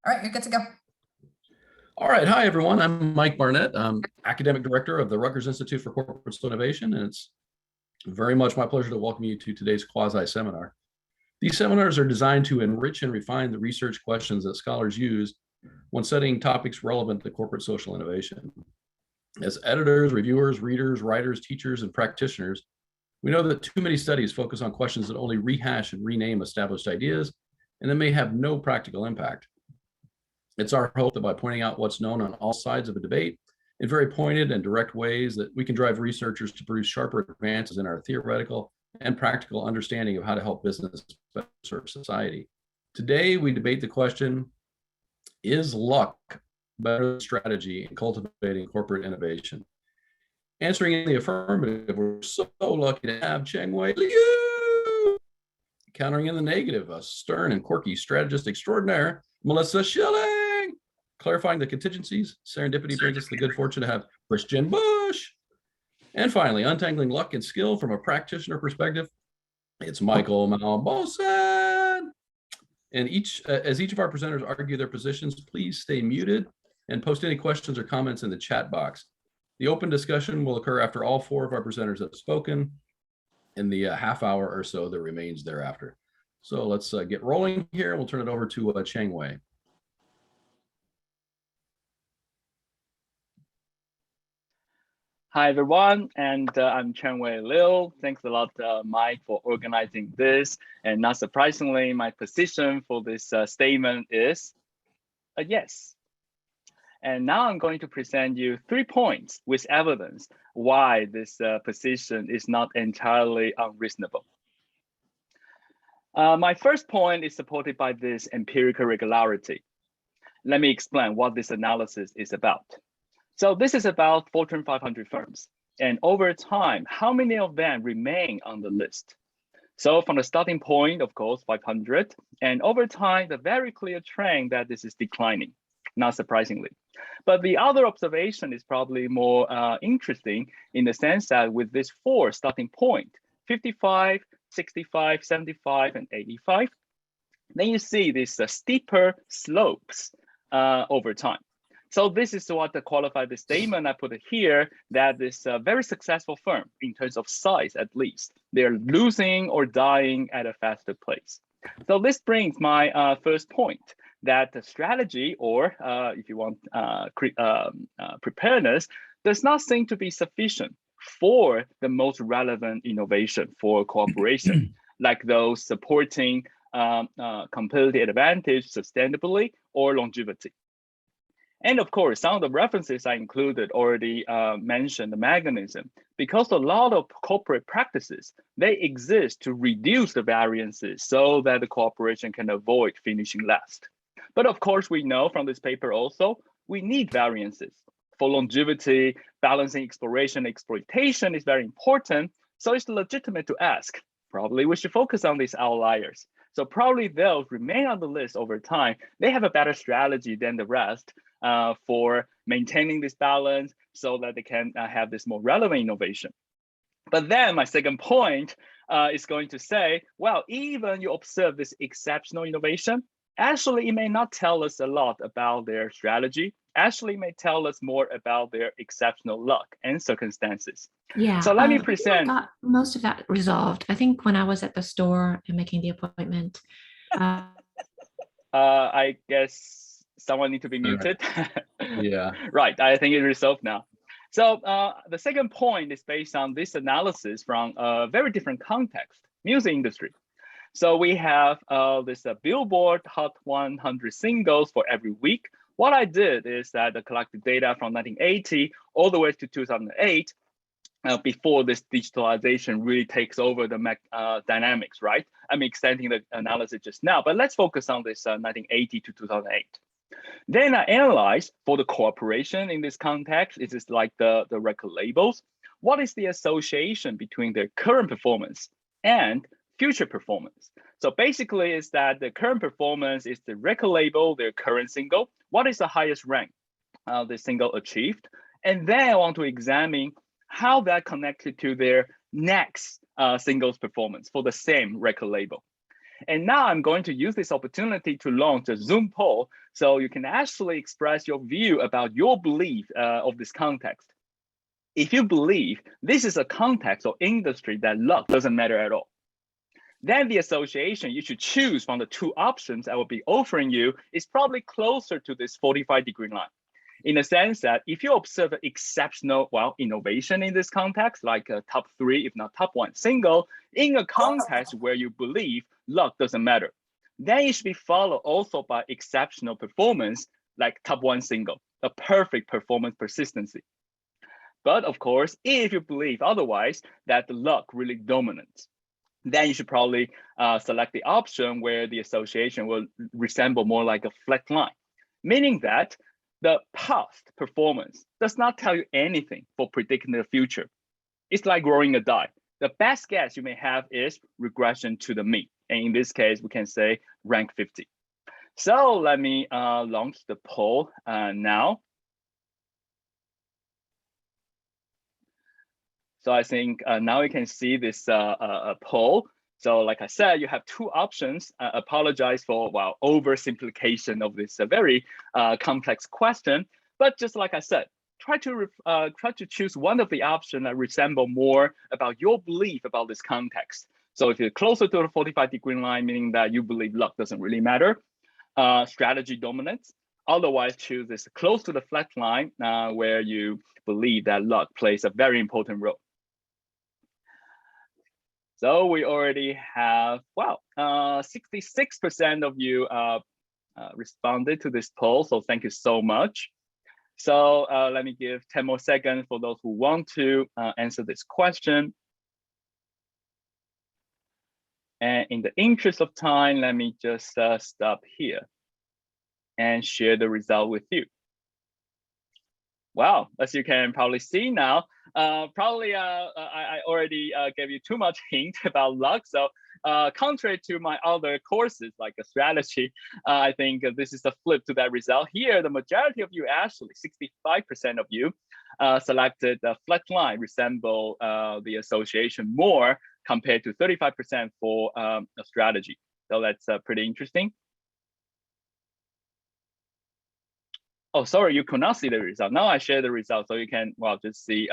All right, you're good to go. All right. Hi, everyone. I'm Mike Barnett. I'm Academic Director of the Rutgers Institute for Corporate Social Innovation, and it's very much my pleasure to welcome you to today's QUASI seminar. These seminars are designed to enrich and refine the research questions that scholars use when studying topics relevant to corporate social innovation. As editors, reviewers, readers, writers, teachers, and practitioners, we know that too many studies focus on questions that only rehash and rename established ideas and that may have no practical impact. It's our hope that by pointing out what's known on all sides of a debate in very pointed and direct ways that we can drive researchers to produce sharper advances in our theoretical and practical understanding of how to help business better serve society. Today, we debate the question, is luck better than strategy in cultivating corporate innovation? Answering in the affirmative, we're so lucky to have Chengwei. Countering in the negative, a stern and quirky strategist extraordinaire, Melissa Schilling. Clarifying the contingencies, serendipity brings us the good fortune to have Christian Busch. And finally, untangling luck and skill from a practitioner perspective, it's Michael Mauboussin. And as each of our presenters argue their positions, please stay muted and post any questions or comments in the chat box. The open discussion will occur after all four of our presenters have spoken in the half hour or so that remains thereafter. So let's get rolling here. We'll turn it over to Chengwei. Hi, everyone, and I'm Chengwei Liu. Thanks a lot, Mike, for organizing this. And not surprisingly, my position for this statement is a yes. And now I'm going to present you 3 points with evidence why this position is not entirely unreasonable. My first point is supported by this empirical regularity. Let me explain what this analysis is about. So this is about Fortune 500 firms. And over time, how many of them remain on the list? So from the starting point, of course, 500. And over time, the very clear trend that this is declining, not surprisingly. But the other observation is probably more interesting in the sense that with this 4 starting point, 55, 65, 75, and 85, then you see these steeper slopes over time. So this is what qualified the statement I put here, that this very successful firm, in terms of size at least, they're losing or dying at a faster pace. So this brings my first point, that the strategy, or if you want preparedness, does not seem to be sufficient for the most relevant innovation for cooperation, like those supporting competitive advantage sustainably or longevity. And of course, some of the references I included already mentioned the mechanism, because a lot of corporate practices, they exist to reduce the variances so that the cooperation can avoid finishing last. But of course, we know from this paper also, we need variances. For longevity, balancing exploration, exploitation is very important. So it's legitimate to ask, probably we should focus on these outliers. So probably they'll remain on the list over time. They have a better strategy than the rest for maintaining this balance so that they can have this more relevant innovation. But then my second point is going to say, well, even you observe this exceptional innovation, actually it may not tell us a lot about their strategy. Actually, it may tell us more about their exceptional luck and circumstances. Yeah. So let me present. I got most of that resolved. I think when I was at the store and making the appointment. I guess someone needs to be muted. Yeah. Right. I think it's resolved now. So the second point is based on this analysis from a very different context, music industry. So we have this Billboard Hot 100 singles for every week. What I did is that I collected data from 1980 all the way to 2008, before this digitalization really takes over the dynamics, right? I'm extending the analysis just now, but let's focus on this 1980 to 2008. Then I analyzed for the cooperation in this context. It is like the record labels. What is the association between their current performance and future performance? So basically is that the current performance is the record label, their current single. What is the highest rank the single achieved? And then I want to examine how that connected to their next singles performance for the same record label. And now I'm going to use this opportunity to launch a Zoom poll so you can actually express your view about your belief of this context. If you believe this is a context or industry that luck doesn't matter at all, then the association you should choose from the two options I will be offering you is probably closer to this 45-degree line. In the sense that if you observe exceptional, innovation in this context, like a top 3, if not top 1 single, in a context where you believe luck doesn't matter, then it should be followed also by exceptional performance, like top 1 single, a perfect performance persistency. But of course, if you believe otherwise, that the luck really dominates, then you should probably select the option where the association will resemble more like a flat line, meaning that the past performance does not tell you anything for predicting the future. It's like rolling a die. The best guess you may have is regression to the mean. And in this case, we can say rank 50. So let me launch the poll now. So I think now you can see this poll. So like I said, you have two options. Apologize for oversimplification of this very complex question. But just like I said, try to choose one of the options that resemble more about your belief about this context. So if you're closer to the 45-degree line, meaning that you believe luck doesn't really matter, strategy dominates. Otherwise, choose this close to the flat line where you believe that luck plays a very important role. So we already have, 66% of you responded to this poll. So thank you so much. So let me give 10 more seconds for those who want to answer this question. And in the interest of time, let me just stop here and share the result with you. Wow, as you can probably see now, I already gave you too much hint about luck. So contrary to my other courses like a strategy, I think this is the flip to that result here. The majority of you, actually 65% of you, selected the flat line resemble the association more compared to 35% for a strategy. So that's pretty interesting. Oh, sorry, you could not see the result. Now I share the result so you can, just see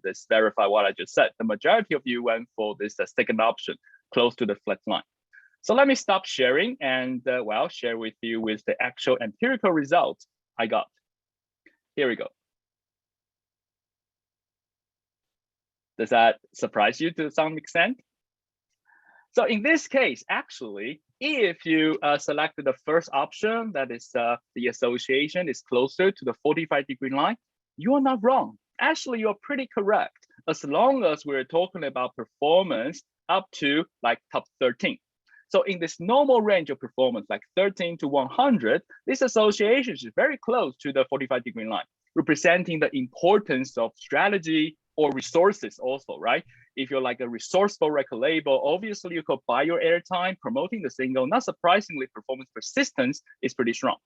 this verify what I just said. The majority of you went for this second option, close to the flat line. So let me stop sharing and, share with you with the actual empirical results I got. Here we go. Does that surprise you to some extent? So in this case, actually, if you selected the first option, that is the association is closer to the 45-degree line, you are not wrong. Actually, you're pretty correct, as long as we're talking about performance up to like top 13. So in this normal range of performance, like 13 to 100, this association is very close to the 45-degree line, representing the importance of strategy or resources also, right? If you're like a resourceful record label, obviously you could buy your airtime promoting the single. Not surprisingly, performance persistence is pretty strong.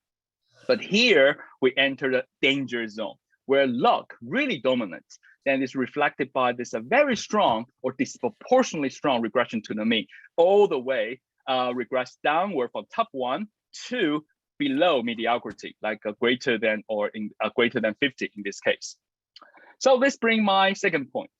But here we enter the danger zone where luck really dominates. Then it's reflected by this very strong or disproportionately strong regression to the mean, all the way regress downward from top 1 to below mediocrity, like a greater than or greater than 50 in this case. So this brings my second point.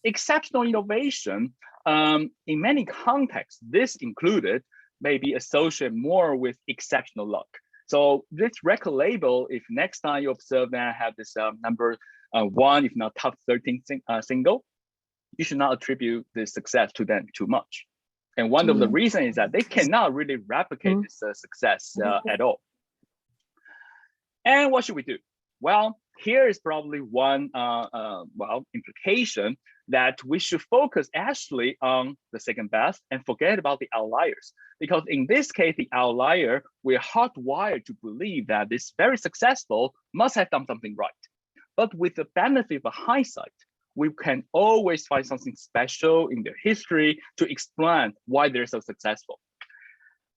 Exceptional innovation, in many contexts, this included may be associated more with exceptional luck. So this record label, if next time you observe that I have this number 1, if not top 13 single, you should not attribute this success to them too much. And one of the reasons is that they cannot really replicate this success at all. And what should we do? Well, here is probably one implication that we should focus actually on the second best and forget about the outliers. Because in this case, the outlier, we're hardwired to believe that this very successful must have done something right. But with the benefit of hindsight, we can always find something special in their history to explain why they're so successful.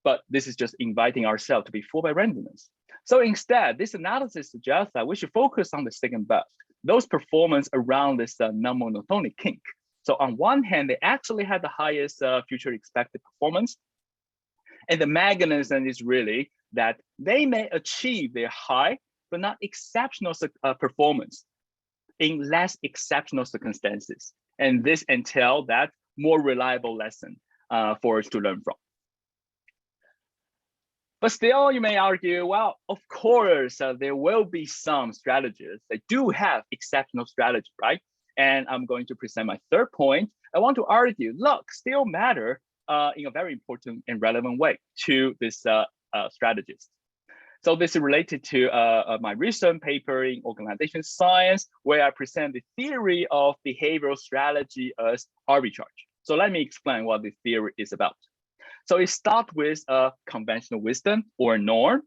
But this is just inviting ourselves to be fooled by randomness. So instead, this analysis suggests that we should focus on the second best, those performance around this non-monotonic kink. So on one hand, they actually had the highest future expected performance. And the mechanism is really that they may achieve their high, but not exceptional performance in less exceptional circumstances. And this entails that more reliable lesson for us to learn from. But still, you may argue, well, of course, there will be some strategies that do have exceptional strategy, right? And I'm going to present my third point. I want to argue, luck still matter in a very important and relevant way to this strategist. So this is related to my recent paper in organization science, where I present the theory of behavioral strategy as arbitrage. So let me explain what this theory is about. So it starts with a conventional wisdom or norm,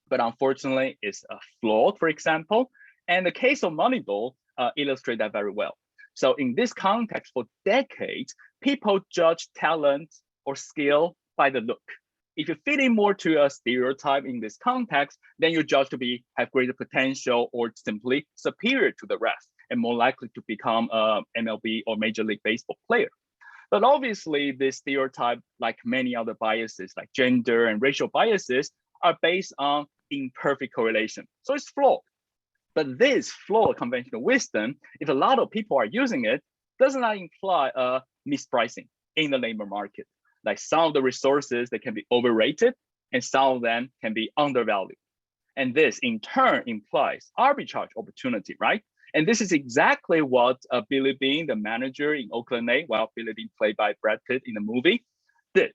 but unfortunately it's flawed, for example. And the case of Moneyball illustrates that very well. So in this context, for decades, people judge talent or skill by the look. If you fit in more to a stereotype in this context, then you're judged to have greater potential or simply superior to the rest and more likely to become a MLB or Major League Baseball player. But obviously, this stereotype, like many other biases, like gender and racial biases, are based on imperfect correlation. So it's flawed. But this flawed conventional wisdom, if a lot of people are using it, does not imply a mispricing in the labor market. Like some of the resources, they can be overrated and some of them can be undervalued. And this in turn implies arbitrage opportunity, right? And this is exactly what Billy Beane, the manager in Oakland A, well, Billy Beane played by Brad Pitt in the movie, did.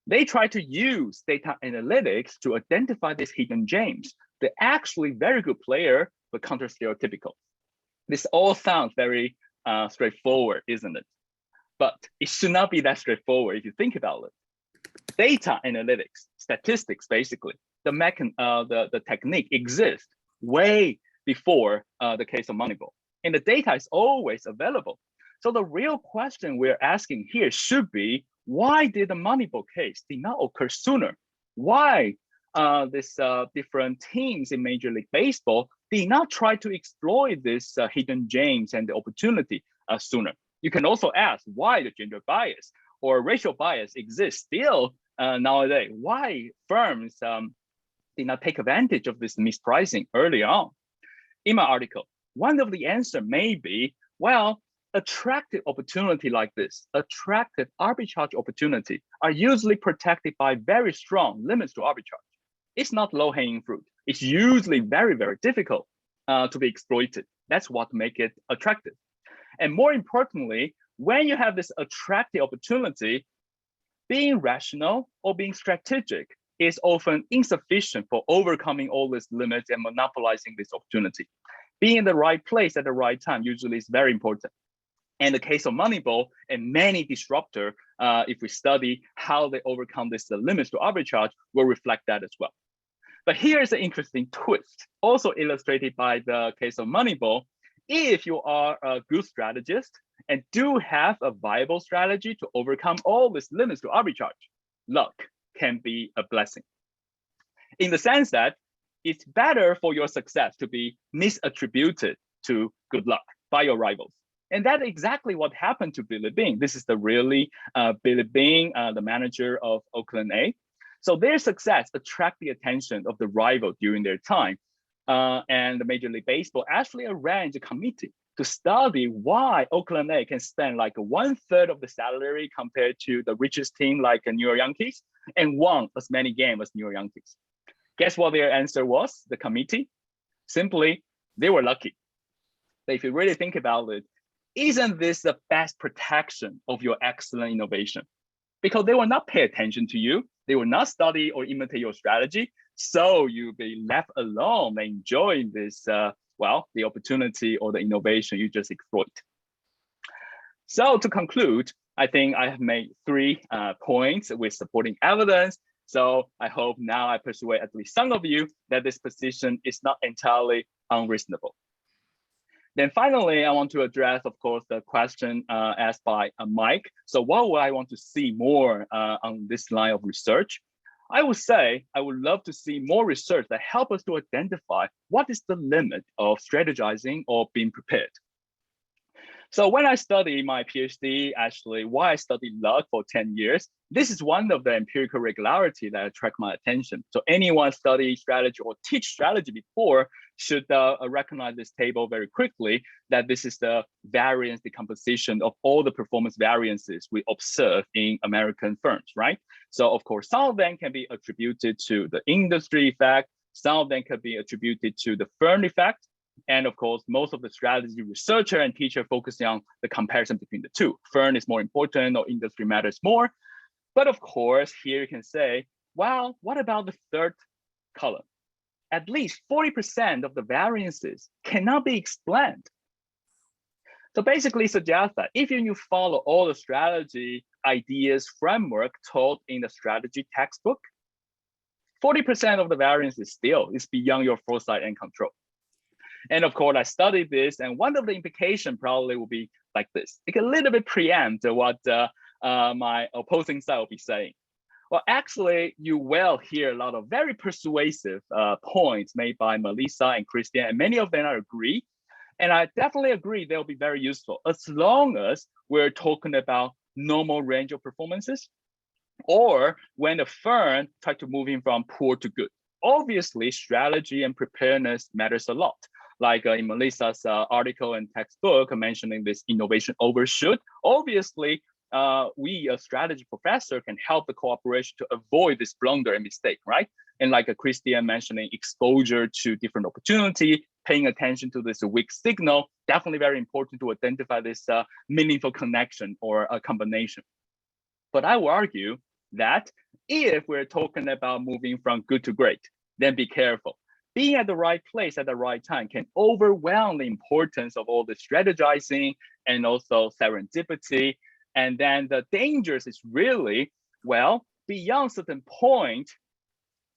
They tried to use data analytics to identify these hidden gems. They're actually very good player, but counter-stereotypical. This all sounds very straightforward, isn't it? But it should not be that straightforward if you think about it. Data analytics, statistics, basically, the technique exists way before the case of Moneyball. And the data is always available. So the real question we're asking here should be, why did the Moneyball case did not occur sooner? Why these different teams in Major League Baseball did not try to exploit this hidden gems and the opportunity sooner? You can also ask why the gender bias or racial bias exists still nowadays. Why firms did not take advantage of this mispricing early on? In my article, one of the answers may be, well, attractive opportunity like this, attractive arbitrage opportunity are usually protected by very strong limits to arbitrage. It's not low-hanging fruit. It's usually very, very difficult to be exploited. That's what makes it attractive. And more importantly, when you have this attractive opportunity, being rational or being strategic is often insufficient for overcoming all these limits and monopolizing this opportunity. Being in the right place at the right time usually is very important. And the case of Moneyball and many disruptors, if we study how they overcome this limits to arbitrage, will reflect that as well. But here's an interesting twist, also illustrated by the case of Moneyball. If you are a good strategist and do have a viable strategy to overcome all these limits to arbitrage, luck can be a blessing. In the sense that it's better for your success to be misattributed to good luck by your rivals. And that's exactly what happened to Billy Beane. This is the really Billy Beane, the manager of Oakland A. So their success attract the attention of the rival during their time. And the Major League Baseball actually arranged a committee to study why Oakland A can spend like 1/3 of the salary compared to the richest team like the New York Yankees and won as many games as New York Yankees. Guess what their answer was, the committee? Simply, they were lucky. But if you really think about it, isn't this the best protection of your excellent innovation? Because they will not pay attention to you. They will not study or imitate your strategy. So you'll be left alone enjoying this, well, the opportunity or the innovation you just exploit. So to conclude, I think I have made 3 points with supporting evidence. So I hope now I persuade at least some of you that this position is not entirely unreasonable. Then finally, I want to address, of course, the question asked by Mike. So what would I want to see more on this line of research? I would say I would love to see more research that help us to identify what is the limit of strategizing or being prepared. So when I studied my PhD, actually, why I studied luck for 10 years, This is one of the empirical regularity that attract my attention. So anyone study strategy or teach strategy before should recognize this table very quickly, that this is the variance decomposition of all the performance variances we observe in American firms, right? So of course, some of them can be attributed to the industry effect, some of them can be attributed to the firm effect, and of course, most of the strategy researcher and teacher focusing on the comparison between the two. Firm is more important or industry matters more. But of course, here you can say, well, what about the third column? At least 40% of the variances cannot be explained. So basically suggests that if you follow all the strategy ideas framework taught in the strategy textbook, 40% of the variances still is beyond your foresight and control. And of course, I studied this, and one of the implications probably will be like this. It can a little bit preempt what my opposing side will be saying. Well, actually, you will hear a lot of very persuasive points made by Melissa and Christina, and many of them I agree. And I definitely agree they'll be very useful as long as we're talking about normal range of performances, or when the firm try to move in from poor to good. Obviously, strategy and preparedness matters a lot. Like in Melissa's article and textbook mentioning this innovation overshoot, obviously, we, a strategy professor, can help the cooperation to avoid this blunder and mistake, right? And like Christian mentioning, exposure to different opportunity, paying attention to this weak signal, definitely very important to identify this meaningful connection or a combination. But I will argue that if we're talking about moving from good to great, then be careful. Being at the right place at the right time can overwhelm the importance of all the strategizing and also serendipity. And then the dangers is really, well, beyond certain point,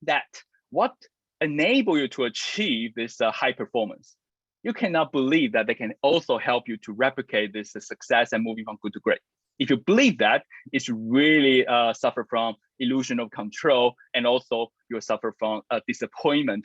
that what enable you to achieve this high performance. You cannot believe that they can also help you to replicate this success and moving from good to great. If you believe that, it's really suffer from illusion of control, and also you'll suffer from disappointment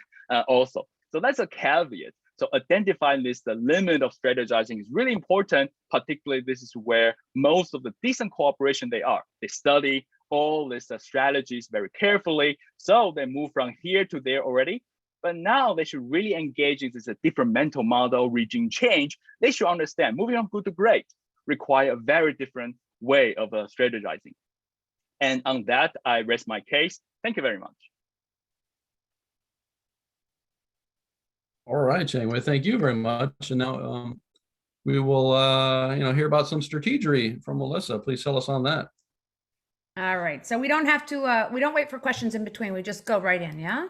also. So that's a caveat. So identifying this, the limit of strategizing is really important. Particularly, this is where most of the decent cooperation they study all these strategies very carefully. So they move from here to there already. But now they should really engage in this different mental model, regime change. They should understand moving from good to great require a very different way of strategizing. And on that, I rest my case. Thank you very much. All right, Chengwei, thank you very much. And now we will hear about some strategery from Melissa. Please tell us on that. All right, so we don't have to, we don't wait for questions in between. We just go right in, yeah?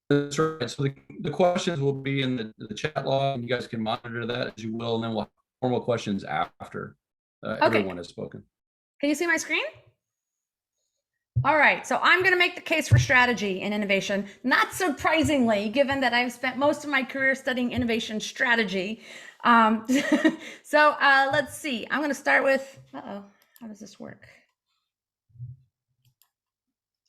That's right. So the questions will be in the chat log, and you guys can monitor that as you will, and then we'll have formal questions after everyone has spoken. Can you see my screen? All right, so I'm going to make the case for strategy and innovation, not surprisingly, given that I've spent most of my career studying innovation strategy. So let's see. I'm going to start with, how does this work?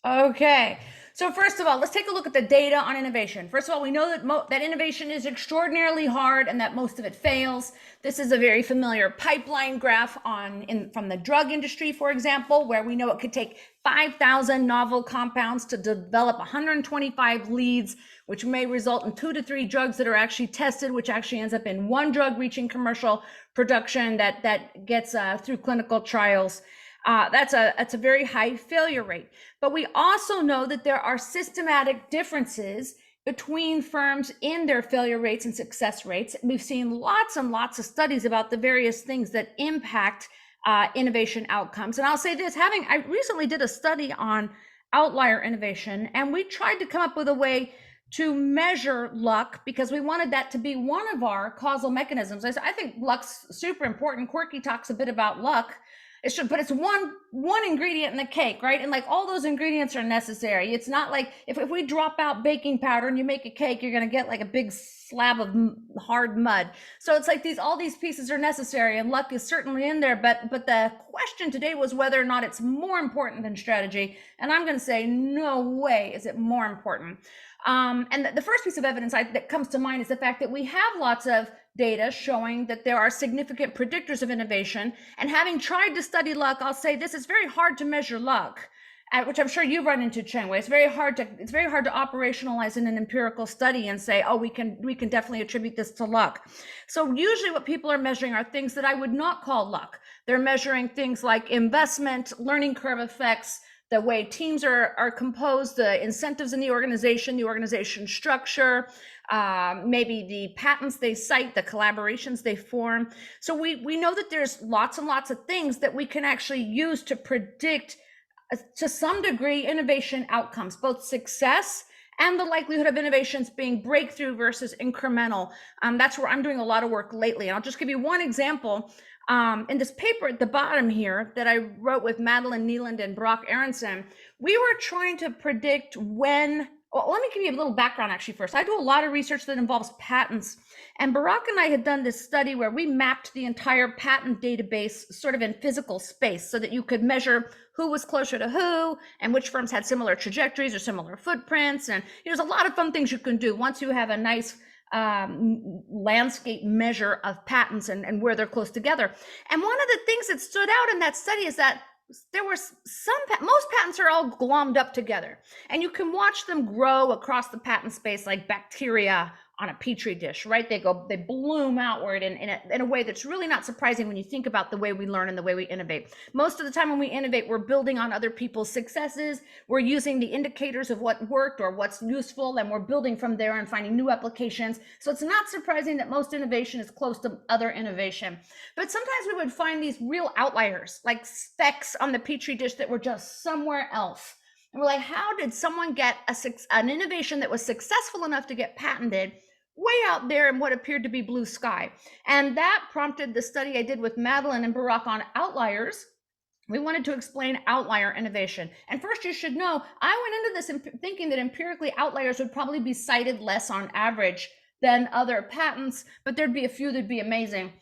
Okay, so first of all, let's take a look at the data on innovation. First of all, we know that that innovation is extraordinarily hard and that most of it fails. This is a very familiar pipeline graph from the drug industry, for example, where we know it could take 5,000 novel compounds to develop 125 leads, which may result in 2 to 3 drugs that are actually tested, which actually ends up in 1 drug reaching commercial production that gets through clinical trials. That's a very high failure rate. But we also know that there are systematic differences between firms in their failure rates and success rates. We've seen lots and lots of studies about the various things that impact innovation outcomes. And I'll say this, I recently did a study on outlier innovation, and we tried to come up with a way to measure luck because we wanted that to be one of our causal mechanisms. I think luck's super important. Quirky talks a bit about luck. But it's one ingredient in the cake, right? And like all those ingredients are necessary. It's not like if we drop out baking powder and you make a cake, you're going to get like a big slab of hard mud. So it's like all these pieces are necessary, and luck is certainly in there. But the question today was whether or not it's more important than strategy. And I'm going to say no way is it more important. And the first piece of evidence that comes to mind is the fact that we have lots of data showing that there are significant predictors of innovation. And having tried to study luck, I'll say this is it's very hard to measure luck, which I'm sure you've run into, Chengwei. It's very hard to operationalize in an empirical study and say, oh, we can definitely attribute this to luck. So usually what people are measuring are things that I would not call luck. They're measuring things like investment, learning curve effects, the way teams are composed, the incentives in the organization structure, maybe the patents they cite, the collaborations they form. So we know that there's lots and lots of things that we can actually use to predict, to some degree, innovation outcomes, both success and the likelihood of innovations being breakthrough versus incremental. That's where I'm doing a lot of work lately. And I'll just give you one example. In this paper at the bottom here that I wrote with Madeline Neeland and Brock Aronson, we were trying to predict when, well, let me give you a little background actually first. I do a lot of research that involves patents, and Barack and I had done this study where we mapped the entire patent database sort of in physical space so that you could measure who was closer to who and which firms had similar trajectories or similar footprints. And there's a lot of fun things you can do once you have a nice landscape measure of patents and where they're close together. And one of the things that stood out in that study is that there were most patents are all glommed up together, and you can watch them grow across the patent space like bacteria on a petri dish, right? They bloom outward in a way that's really not surprising when you think about the way we learn and the way we innovate. Most of the time when we innovate, we're building on other people's successes. We're using the indicators of what worked or what's useful, and we're building from there and finding new applications. So it's not surprising that most innovation is close to other innovation. But sometimes we would find these real outliers, like specks on the petri dish that were just somewhere else. And we're like, how did someone get an innovation that was successful enough to get patented way out there in what appeared to be blue sky? And that prompted the study I did with Madeline and Barack on outliers. We wanted to explain outlier innovation. And first, you should know, I went into this thinking that empirically outliers would probably be cited less on average than other patents, but there'd be a few that'd be amazing.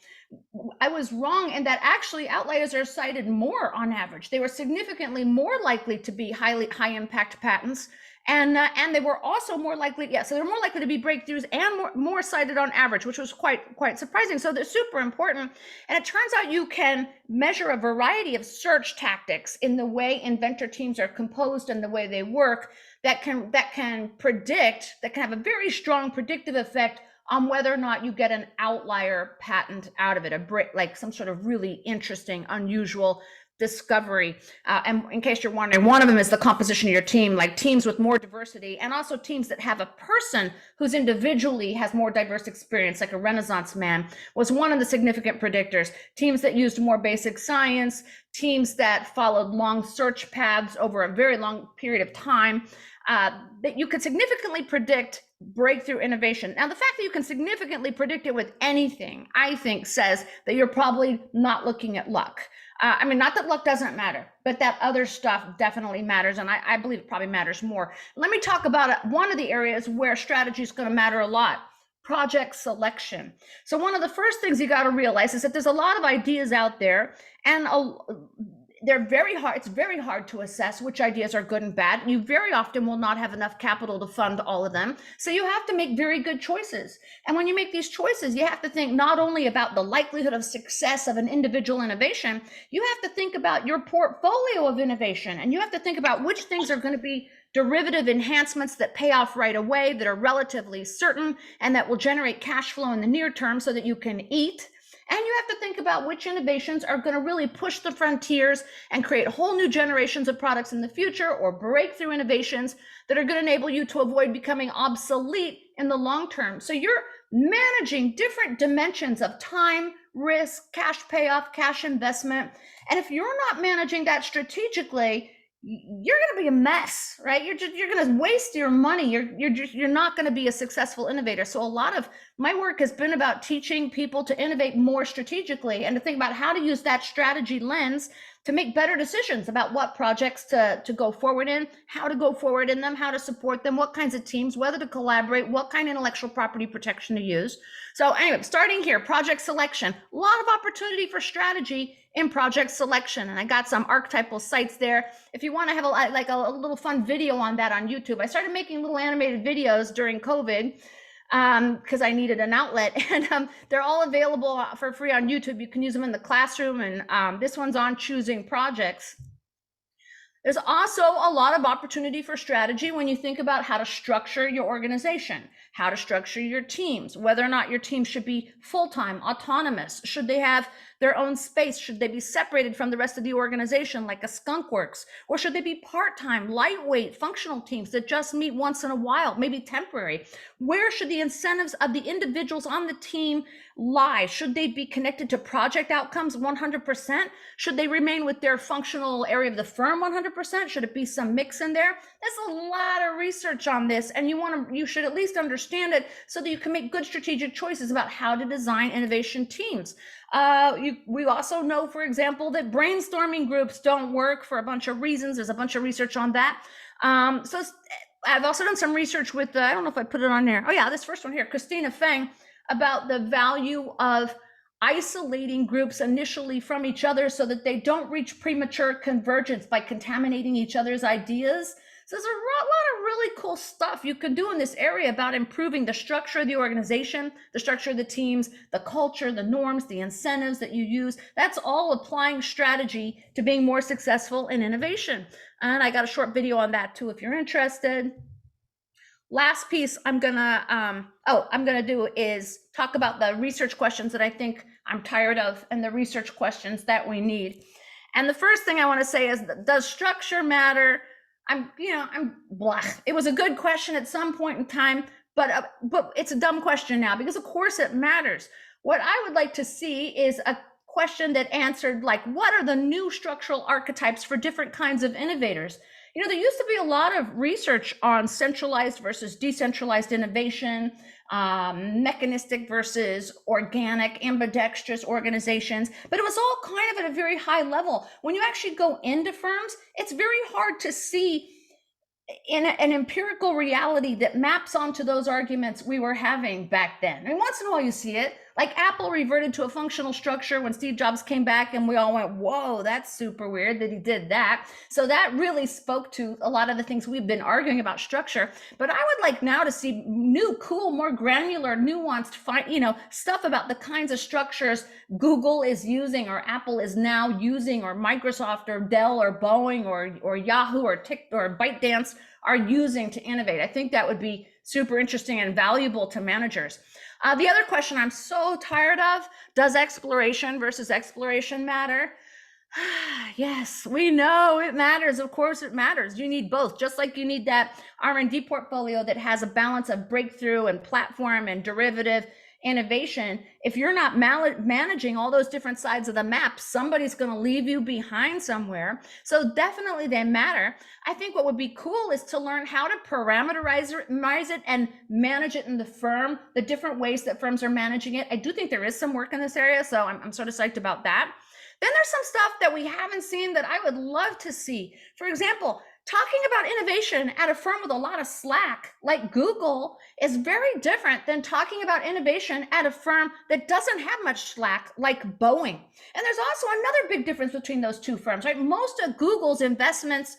I was wrong in that actually outliers are cited more on average. They were significantly more likely to be high impact patents, and they were also more likely, so they're more likely to be breakthroughs and more cited on average, which was quite surprising. So they're super important. And it turns out you can measure a variety of search tactics in the way inventor teams are composed and the way they work that can have a very strong predictive effect on whether or not you get an outlier patent out of it, like some sort of really interesting, unusual discovery. And in case you're wondering, one of them is the composition of your team, like teams with more diversity, and also teams that have a person who's individually has more diverse experience, like a Renaissance man, was one of the significant predictors. Teams that used more basic science, teams that followed long search paths over a very long period of time, that you could significantly predict breakthrough innovation. Now, the fact that you can significantly predict it with anything, I think, says that you're probably not looking at luck. I mean, not that luck doesn't matter, but that other stuff definitely matters, and I believe it probably matters more. Let me talk about one of the areas where strategy is going to matter a lot: project selection. So one of the first things you got to realize is that there's a lot of ideas out there, and they're very hard. It's very hard to assess which ideas are good and bad. You very often will not have enough capital to fund all of them. So you have to make very good choices. And when you make these choices, you have to think not only about the likelihood of success of an individual innovation, you have to think about your portfolio of innovation. And you have to think about which things are going to be derivative enhancements that pay off right away, that are relatively certain, and that will generate cash flow in the near term so that you can eat. And you have to think about which innovations are going to really push the frontiers and create whole new generations of products in the future, or breakthrough innovations that are going to enable you to avoid becoming obsolete in the long term. So you're managing different dimensions of time, risk, cash payoff, cash investment. And if you're not managing that strategically, you're going to be a mess, right? You're going to waste your money. You're not going to be a successful innovator. So a lot of my work has been about teaching people to innovate more strategically and to think about how to use that strategy lens to make better decisions about what projects to go forward in, how to go forward in them, how to support them, what kinds of teams, whether to collaborate, what kind of intellectual property protection to use. So anyway, starting here, project selection, a lot of opportunity for strategy in project selection. And I got some archetypal sites there. If you want to have a little fun video on that on YouTube, I started making little animated videos during COVID because I needed an outlet, and they're all available for free on YouTube. You can use them in the classroom, and this one's on choosing projects. There's also a lot of opportunity for strategy when you think about how to structure your organization, how to structure your teams, whether or not your team should be full-time, autonomous, should they have their own space, should they be separated from the rest of the organization like a skunk works, or should they be part-time, lightweight, functional teams that just meet once in a while, maybe temporary? Where should the incentives of the individuals on the team lie? Should they be connected to project outcomes 100%? Should they remain with their functional area of the firm 100%? Should it be some mix in there? There's a lot of research on this, and you should at least understand it so that you can make good strategic choices about how to design innovation teams. We also know, for example, that brainstorming groups don't work for a bunch of reasons. There's a bunch of research on that. I've also done some research with, I don't know if I put it on there. Oh yeah, this first one here, Christina Feng, about the value of isolating groups initially from each other so that they don't reach premature convergence by contaminating each other's ideas. So there's a lot of really cool stuff you can do in this area about improving the structure of the organization, the structure of the teams, the culture, the norms, the incentives that you use. That's all applying strategy to being more successful in innovation. And I got a short video on that too, if you're interested. Last piece I'm gonna do is talk about the research questions that I think I'm tired of and the research questions that we need. And the first thing I want to say is, does structure matter? It was a good question at some point in time, but it's a dumb question now, because of course it matters. What I would like to see is a question that answered, like, what are the new structural archetypes for different kinds of innovators? There used to be a lot of research on centralized versus decentralized innovation, mechanistic versus organic, ambidextrous organizations, but it was all kind of at a very high level. When you actually go into firms, it's very hard to see in an empirical reality that maps onto those arguments we were having back then. And once in a while you see it, like Apple reverted to a functional structure when Steve Jobs came back, and we all went, whoa, that's super weird that he did that. So that really spoke to a lot of the things we've been arguing about structure. But I would like now to see new, cool, more granular, nuanced, stuff about the kinds of structures Google is using, or Apple is now using, or Microsoft or Dell or Boeing or Yahoo or ByteDance are using to innovate. I think that would be super interesting and valuable to managers. The other question I'm so tired of, does exploration versus exploration matter? Yes, we know it matters. Of course it matters. You need both, just like you need that R&D portfolio that has a balance of breakthrough and platform and derivative innovation. If you're not managing all those different sides of the map, somebody's going to leave you behind somewhere. So definitely they matter. I think what would be cool is to learn how to parameterize it and manage it in the firm, the different ways that firms are managing it. I do think there is some work in this area, so I'm sort of psyched about that. Then there's some stuff that we haven't seen that I would love to see. For example, talking about innovation at a firm with a lot of slack, like Google, is very different than talking about innovation at a firm that doesn't have much slack, like Boeing. And there's also another big difference between those two firms, right? Most of Google's innovations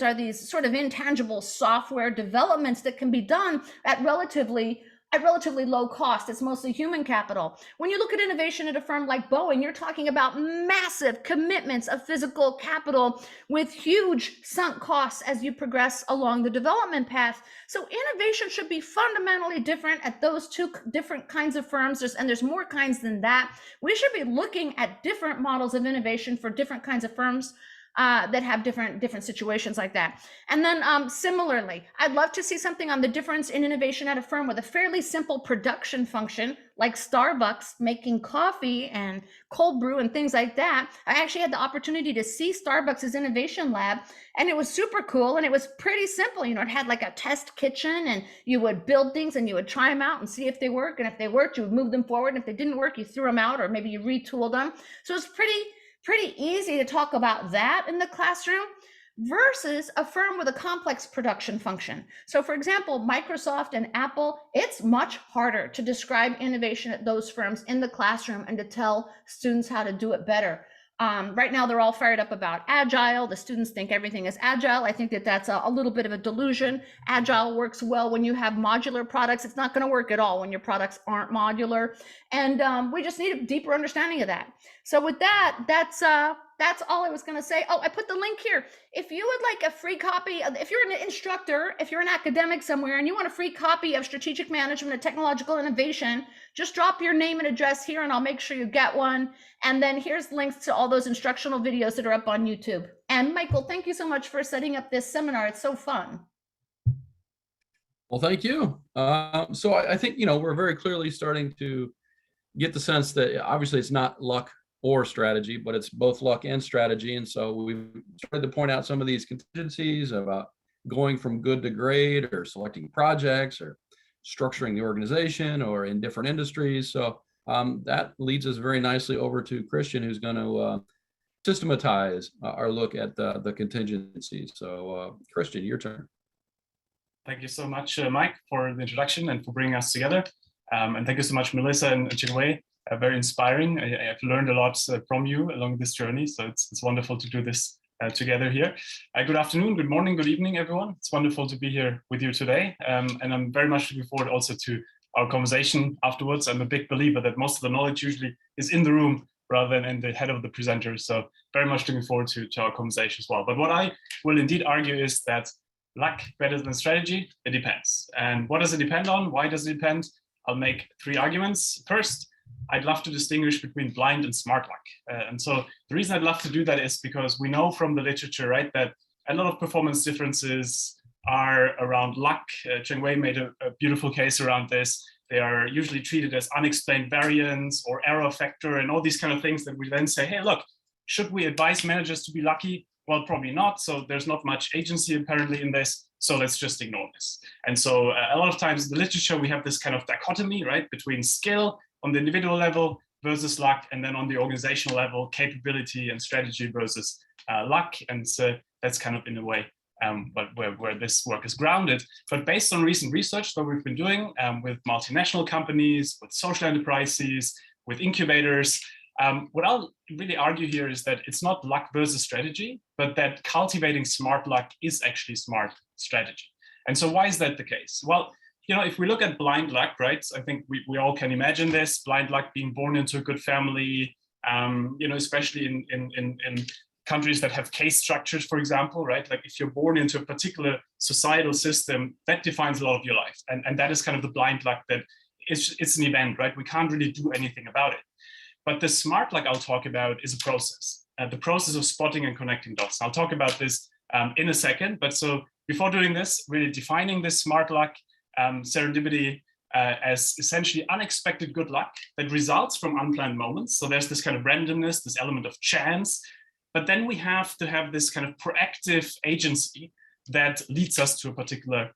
are these sort of intangible software developments that can be done at relatively low cost. It's mostly human capital. When you look at innovation at a firm like Boeing, you're talking about massive commitments of physical capital with huge sunk costs as you progress along the development path. So innovation should be fundamentally different at those two different kinds of firms. There's more kinds than that. We should be looking at different models of innovation for different kinds of firms that have different situations like that. And then similarly, I'd love to see something on the difference in innovation at a firm with a fairly simple production function, like Starbucks making coffee and cold brew and things like that. I actually had the opportunity to see Starbucks' innovation lab, and it was super cool, and it was pretty simple. It had like a test kitchen, and you would build things and you would try them out and see if they work. And if they worked, you would move them forward. And if they didn't work, you threw them out, or maybe you retooled them. So it's pretty easy to talk about that in the classroom versus a firm with a complex production function. So for example, Microsoft and Apple, it's much harder to describe innovation at those firms in the classroom and to tell students how to do it better. Right now, they're all fired up about agile. The students think everything is agile. I think that's a little bit of a delusion. Agile works well when you have modular products. It's not going to work at all when your products aren't modular. And we just need a deeper understanding of that. So with that, that's that's all I was going to say. Oh, I put the link here. If you would like a free copy, if you're an instructor, if you're an academic somewhere and you want a free copy of Strategic Management and Technological Innovation, just drop your name and address here and I'll make sure you get one. And then here's links to all those instructional videos that are up on YouTube. And Michael, thank you so much for setting up this seminar. It's so fun. Well, thank you. So I think, we're very clearly starting to get the sense that obviously it's not luck or strategy, but it's both luck and strategy. And so we've started to point out some of these contingencies about going from good to great, or selecting projects, or structuring the organization, or in different industries. So that leads us very nicely over to Christian, who's going to systematize our look at the contingencies. So Christian, your turn. Thank you so much, Mike, for the introduction and for bringing us together. And thank you so much, Melissa and Chengwei. Very inspiring. I've learned a lot from you along this journey. So it's wonderful to do this together here. Good afternoon, good morning, good evening, everyone. It's wonderful to be here with you today. And I'm very much looking forward also to our conversation afterwards. I'm a big believer that most of the knowledge usually is in the room rather than in the head of the presenter. So very much looking forward to our conversation as well. But what I will indeed argue is that luck better than strategy, it depends. And what does it depend on? Why does it depend? I'll make 3 arguments. First, I'd love to distinguish between blind and smart luck. And so the reason I'd love to do that is because we know from the literature, right, that a lot of performance differences are around luck. Chengwei made a beautiful case around this. They are usually treated as unexplained variance or error factor and all these kind of things that we then say, hey, look, should we advise managers to be lucky? Well, probably not. So there's not much agency apparently in this. So let's just ignore this. And so a lot of times in the literature, we have this kind of dichotomy, right, between skill on the individual level versus luck, and then on the organizational level, capability and strategy versus luck. And so that's kind of in a way but where this work is grounded. But based on recent research that we've been doing with multinational companies, with social enterprises, with incubators, what I'll really argue here is that it's not luck versus strategy, but that cultivating smart luck is actually smart strategy. And so why is that the case? Well, if we look at blind luck, right, I think we all can imagine this, blind luck being born into a good family, especially in countries that have case structures, for example, right? Like if you're born into a particular societal system, that defines a lot of your life. And that is kind of the blind luck that it's an event, right? We can't really do anything about it. But the smart luck I'll talk about is a process, the process of spotting and connecting dots. I'll talk about this in a second. But so before doing this, really defining this smart luck, serendipity as essentially unexpected good luck that results from unplanned moments. So there's this kind of randomness, this element of chance. But then we have to have this kind of proactive agency that leads us to a particular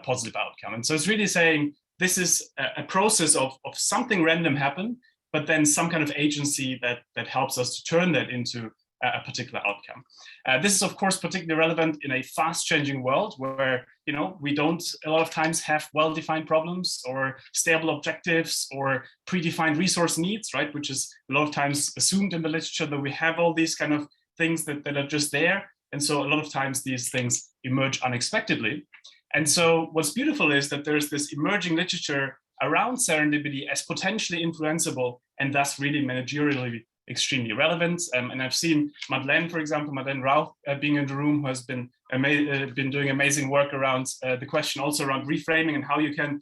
positive outcome. And so it's really saying this is a process of something random happen, but then some kind of agency that helps us to turn that into a particular outcome. This is, of course, particularly relevant in a fast-changing world where we don't a lot of times have well-defined problems or stable objectives or predefined resource needs, right? Which is a lot of times assumed in the literature that we have all these kind of things that are just there. And so a lot of times these things emerge unexpectedly. And so what's beautiful is that there's this emerging literature around serendipity as potentially influenceable and thus really managerially extremely relevant. And I've seen Madeleine, for example, Madeleine Rauch being in the room, who has been doing amazing work around the question also around reframing and how you can,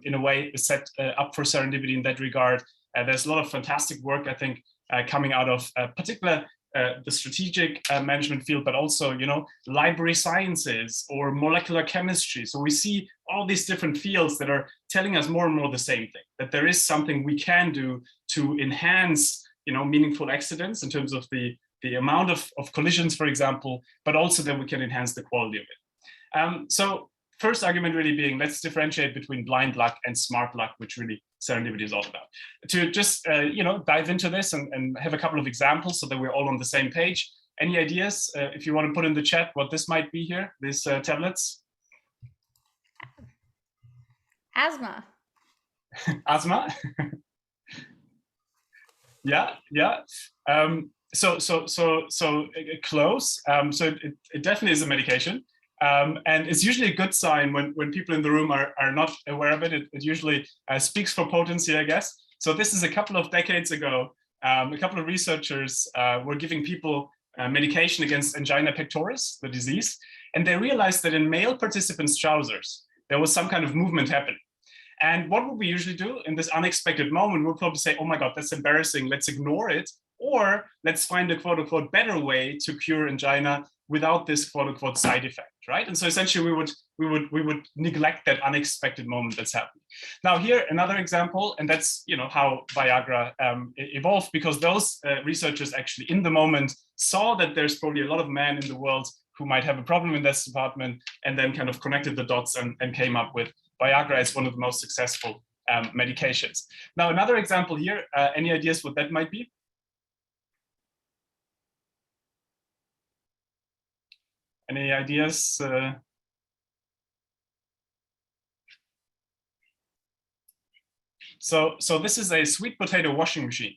in a way, set up for serendipity in that regard. There's a lot of fantastic work, I think, coming out of particular the strategic management field, but also, library sciences or molecular chemistry. So we see all these different fields that are telling us more and more the same thing, that there is something we can do to enhance meaningful accidents in terms of the amount of collisions, for example, but also that we can enhance the quality of it. So first argument really being, let's differentiate between blind luck and smart luck, which really serendipity is all about. To just, dive into this and have a couple of examples so that we're all on the same page. Any ideas, if you want to put in the chat what this might be here, these tablets? Asthma. Asthma? Yeah. So close. So it definitely is a medication. And it's usually a good sign when people in the room are not aware of it. It usually speaks for potency, I guess. So this is a couple of decades ago. a couple of researchers were giving people medication against angina pectoris, the disease, and they realized that in male participants' trousers, there was some kind of movement happening. And what would we usually do in this unexpected moment? We'll probably say, oh my God, that's embarrassing, let's ignore it. Or let's find a quote unquote better way to cure angina without this quote unquote side effect, right? And so essentially we would neglect that unexpected moment that's happening. Now here, another example, and that's how Viagra evolved, because those researchers actually in the moment saw that there's probably a lot of men in the world who might have a problem in this department, and then kind of connected the dots and came up with Viagra as one of the most successful medications. Now, another example here, any ideas what that might be? Any ideas? So this is a sweet potato washing machine.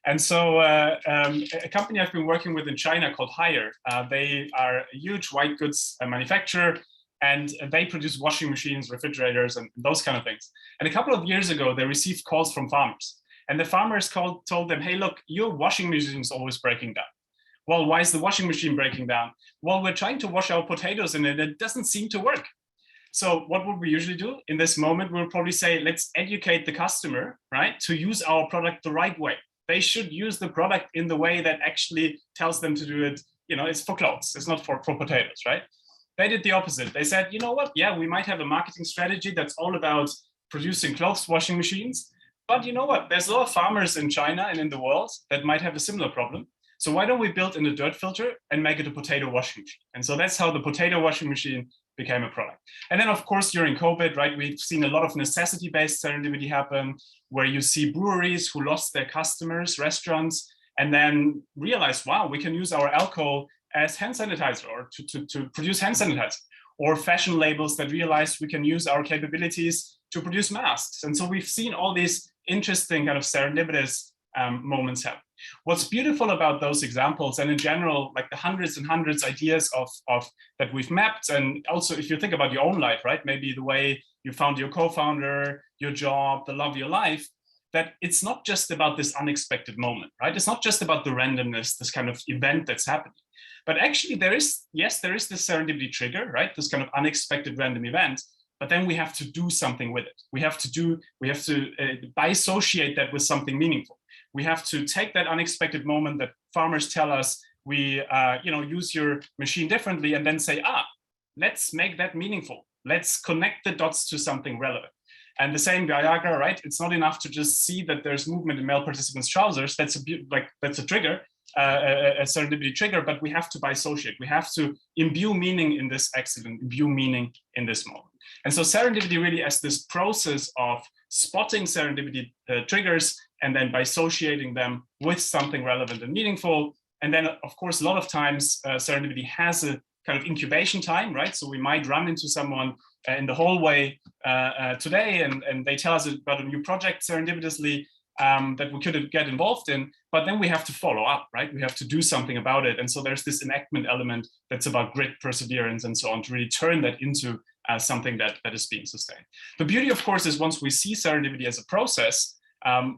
And so a company I've been working with in China called Haier, they are a huge white goods manufacturer, and they produce washing machines, refrigerators, and those kind of things. And a couple of years ago, they received calls from farmers. And the farmers told them, hey, look, your washing machine is always breaking down. Well, why is the washing machine breaking down? Well, we're trying to wash our potatoes in it, and it doesn't seem to work. So what would we usually do in this moment? We'll probably say, let's educate the customer, right, to use our product the right way. They should use the product in the way that actually tells them to do it. It's for clothes, it's not for potatoes, right? They did the opposite. They said, you know what? Yeah, we might have a marketing strategy that's all about producing clothes washing machines. But you know what? There's a lot of farmers in China and in the world that might have a similar problem. So why don't we build in a dirt filter and make it a potato washing machine? And so that's how the potato washing machine became a product. And then, of course, during COVID, right, we've seen a lot of necessity-based serendipity happen, where you see breweries who lost their customers, restaurants, and then realized, wow, we can use our alcohol as hand sanitizer or to produce hand sanitizer, or fashion labels that realized we can use our capabilities to produce masks. And so we've seen all these interesting kind of serendipitous moments happen. What's beautiful about those examples, and in general, like the hundreds and hundreds ideas of that we've mapped, and also if you think about your own life, right? Maybe the way you found your co-founder, your job, the love of your life, that it's not just about this unexpected moment, right? It's not just about the randomness, this kind of event that's happening. But actually there is this serendipity trigger, right? This kind of unexpected random event, but then we have to do something with it. We have to bisociate that with something meaningful. We have to take that unexpected moment that farmers tell us we use your machine differently, and then say, let's make that meaningful. Let's connect the dots to something relevant. And the same Viagra, right? It's not enough to just see that there's movement in male participants' trousers. That's a trigger, a serendipity trigger, but we have to bisociate. We have to imbue meaning in this accident, imbue meaning in this moment. And so serendipity really as this process of spotting serendipity triggers and then bisociating them with something relevant and meaningful. And then, of course, a lot of times serendipity has a kind of incubation time, right? So we might run into someone in the hallway today, and they tell us about a new project serendipitously that we could get involved in, but then we have to follow up, right? We have to do something about it. And so there's this enactment element that's about grit, perseverance, and so on, to really turn that into something that is being sustained. The beauty, of course, is once we see serendipity as a process,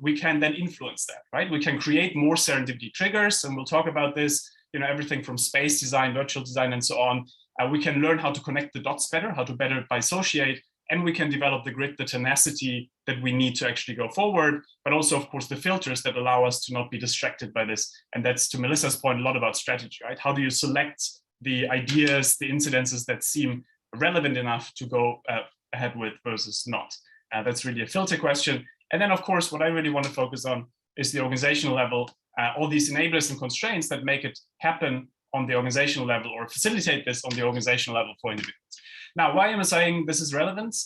we can then influence that, right? We can create more serendipity triggers, and we'll talk about this, everything from space design, virtual design, and so on. We can learn how to connect the dots better, how to better dissociate, and we can develop the grit, the tenacity that we need to actually go forward, but also, of course, the filters that allow us to not be distracted by this. And that's, to Melissa's point, a lot about strategy, right? How do you select the ideas, the incidences that seem relevant enough to go ahead with versus not? That's really a filter question. And then, of course, what I really want to focus on is the organizational level, all these enablers and constraints that make it happen on the organizational level or facilitate this on the organizational level for individuals. Now, why am I saying this is relevant?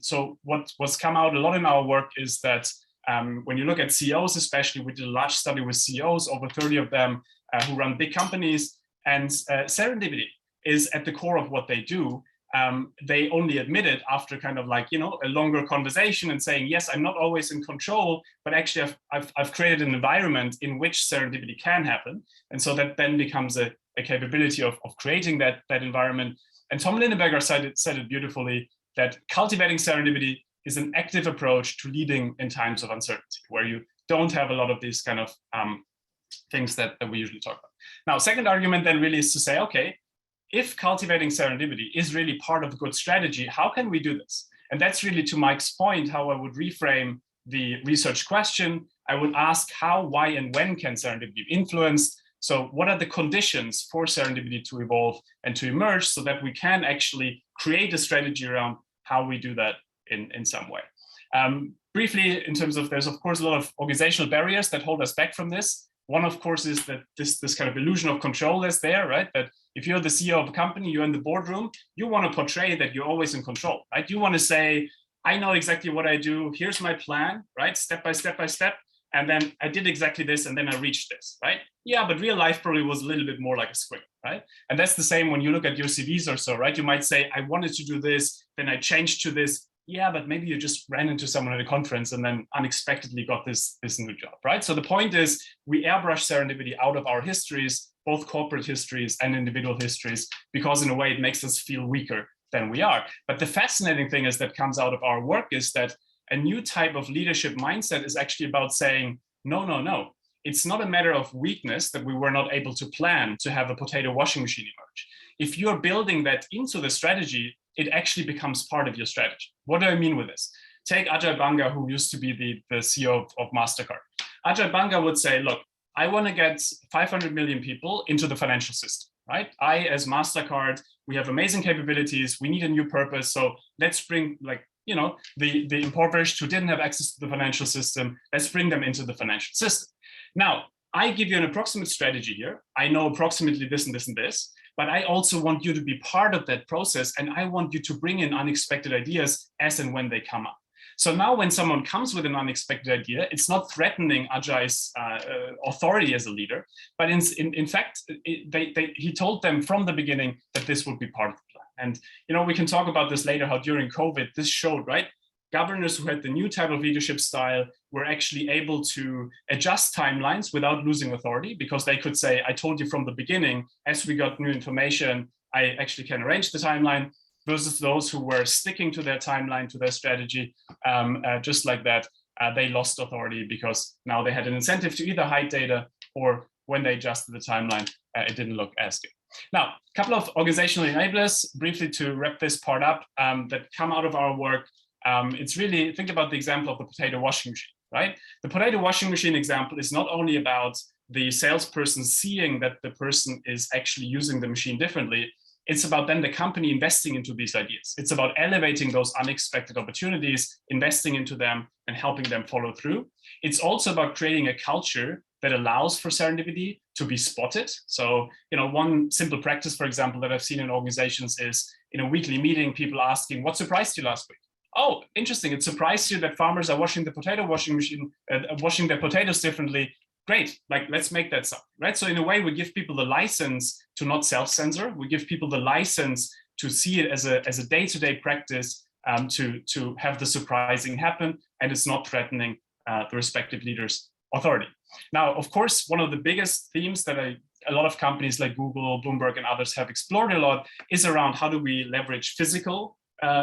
So what's come out a lot in our work is that when you look at CEOs, especially, we did a large study with CEOs, over 30 of them who run big companies, and serendipity is at the core of what they do. They only admit it after kind of like, a longer conversation and saying, yes, I'm not always in control, but actually I've created an environment in which serendipity can happen. And so that then becomes a capability of creating that environment. And Tom Lindenberger said it beautifully, that cultivating serendipity is an active approach to leading in times of uncertainty, where you don't have a lot of these kind of things that we usually talk about. Now, second argument then really is to say, okay, if cultivating serendipity is really part of a good strategy, how can we do this? And that's really, to Mike's point, how I would reframe the research question. I would ask how, why, and when can serendipity be influenced? So what are the conditions for serendipity to evolve and to emerge so that we can actually create a strategy around how we do that in some way? Briefly, in terms of, there's of course a lot of organizational barriers that hold us back from this. One, of course, is that this kind of illusion of control is there, right? That if you're the CEO of a company, you're in the boardroom, you want to portray that you're always in control, right? You want to say, I know exactly what I do. Here's my plan, right? Step by step by step. And then I did exactly this, and then I reached this, right? Yeah, but real life probably was a little bit more like a script, right? And that's the same when you look at your CVs or so, right? You might say, I wanted to do this, then I changed to this. Yeah, but maybe you just ran into someone at a conference and then unexpectedly got this new job, right? So the point is, we airbrush serendipity out of our histories, both corporate histories and individual histories, because in a way it makes us feel weaker than we are. But the fascinating thing is that comes out of our work is that a new type of leadership mindset is actually about saying, no, no, no. It's not a matter of weakness that we were not able to plan to have a potato washing machine emerge. If you're building that into the strategy, it actually becomes part of your strategy. What do I mean with this? Take Ajay Banga, who used to be the CEO of MasterCard. Ajay Banga would say, look, I want to get 500 million people into the financial system, right? I, as MasterCard, we have amazing capabilities. We need a new purpose. So let's bring, like, you know, the impoverished who didn't have access to the financial system, let's bring them into the financial system. Now, I give you an approximate strategy here. I know approximately this and this and this, but I also want you to be part of that process, and I want you to bring in unexpected ideas as and when they come up. So now when someone comes with an unexpected idea, it's not threatening Ajay's authority as a leader, but in fact, he told them from the beginning that this would be part of the plan. And you know, we can talk about this later, how during COVID, this showed, right? Governors who had the new type of leadership style were actually able to adjust timelines without losing authority, because they could say, I told you from the beginning, as we got new information, I actually can arrange the timeline, versus those who were sticking to their timeline, to their strategy, just like that, they lost authority because now they had an incentive to either hide data, or when they adjusted the timeline, it didn't look as good. Now, a couple of organizational enablers, briefly to wrap this part up, that come out of our work. It's really, think about the example of the potato washing machine, right? The potato washing machine example is not only about the salesperson seeing that the person is actually using the machine differently, it's about then the company investing into these ideas. It's about elevating those unexpected opportunities, investing into them, and helping them follow through. It's also about creating a culture that allows for serendipity to be spotted. So, you know, one simple practice, for example, that I've seen in organizations is in a weekly meeting, people asking, what surprised you last week? Oh, interesting. It surprised you that farmers are washing the potato washing machine, washing their potatoes differently. Great, like, let's make that something, right? So in a way, we give people the license to not self-censor. We give people the license to see it as a day-to-day practice, to have the surprising happen, and it's not threatening the respective leader's authority. Now, of course, one of the biggest themes that a lot of companies like Google, Bloomberg, and others have explored a lot is around how do we leverage physical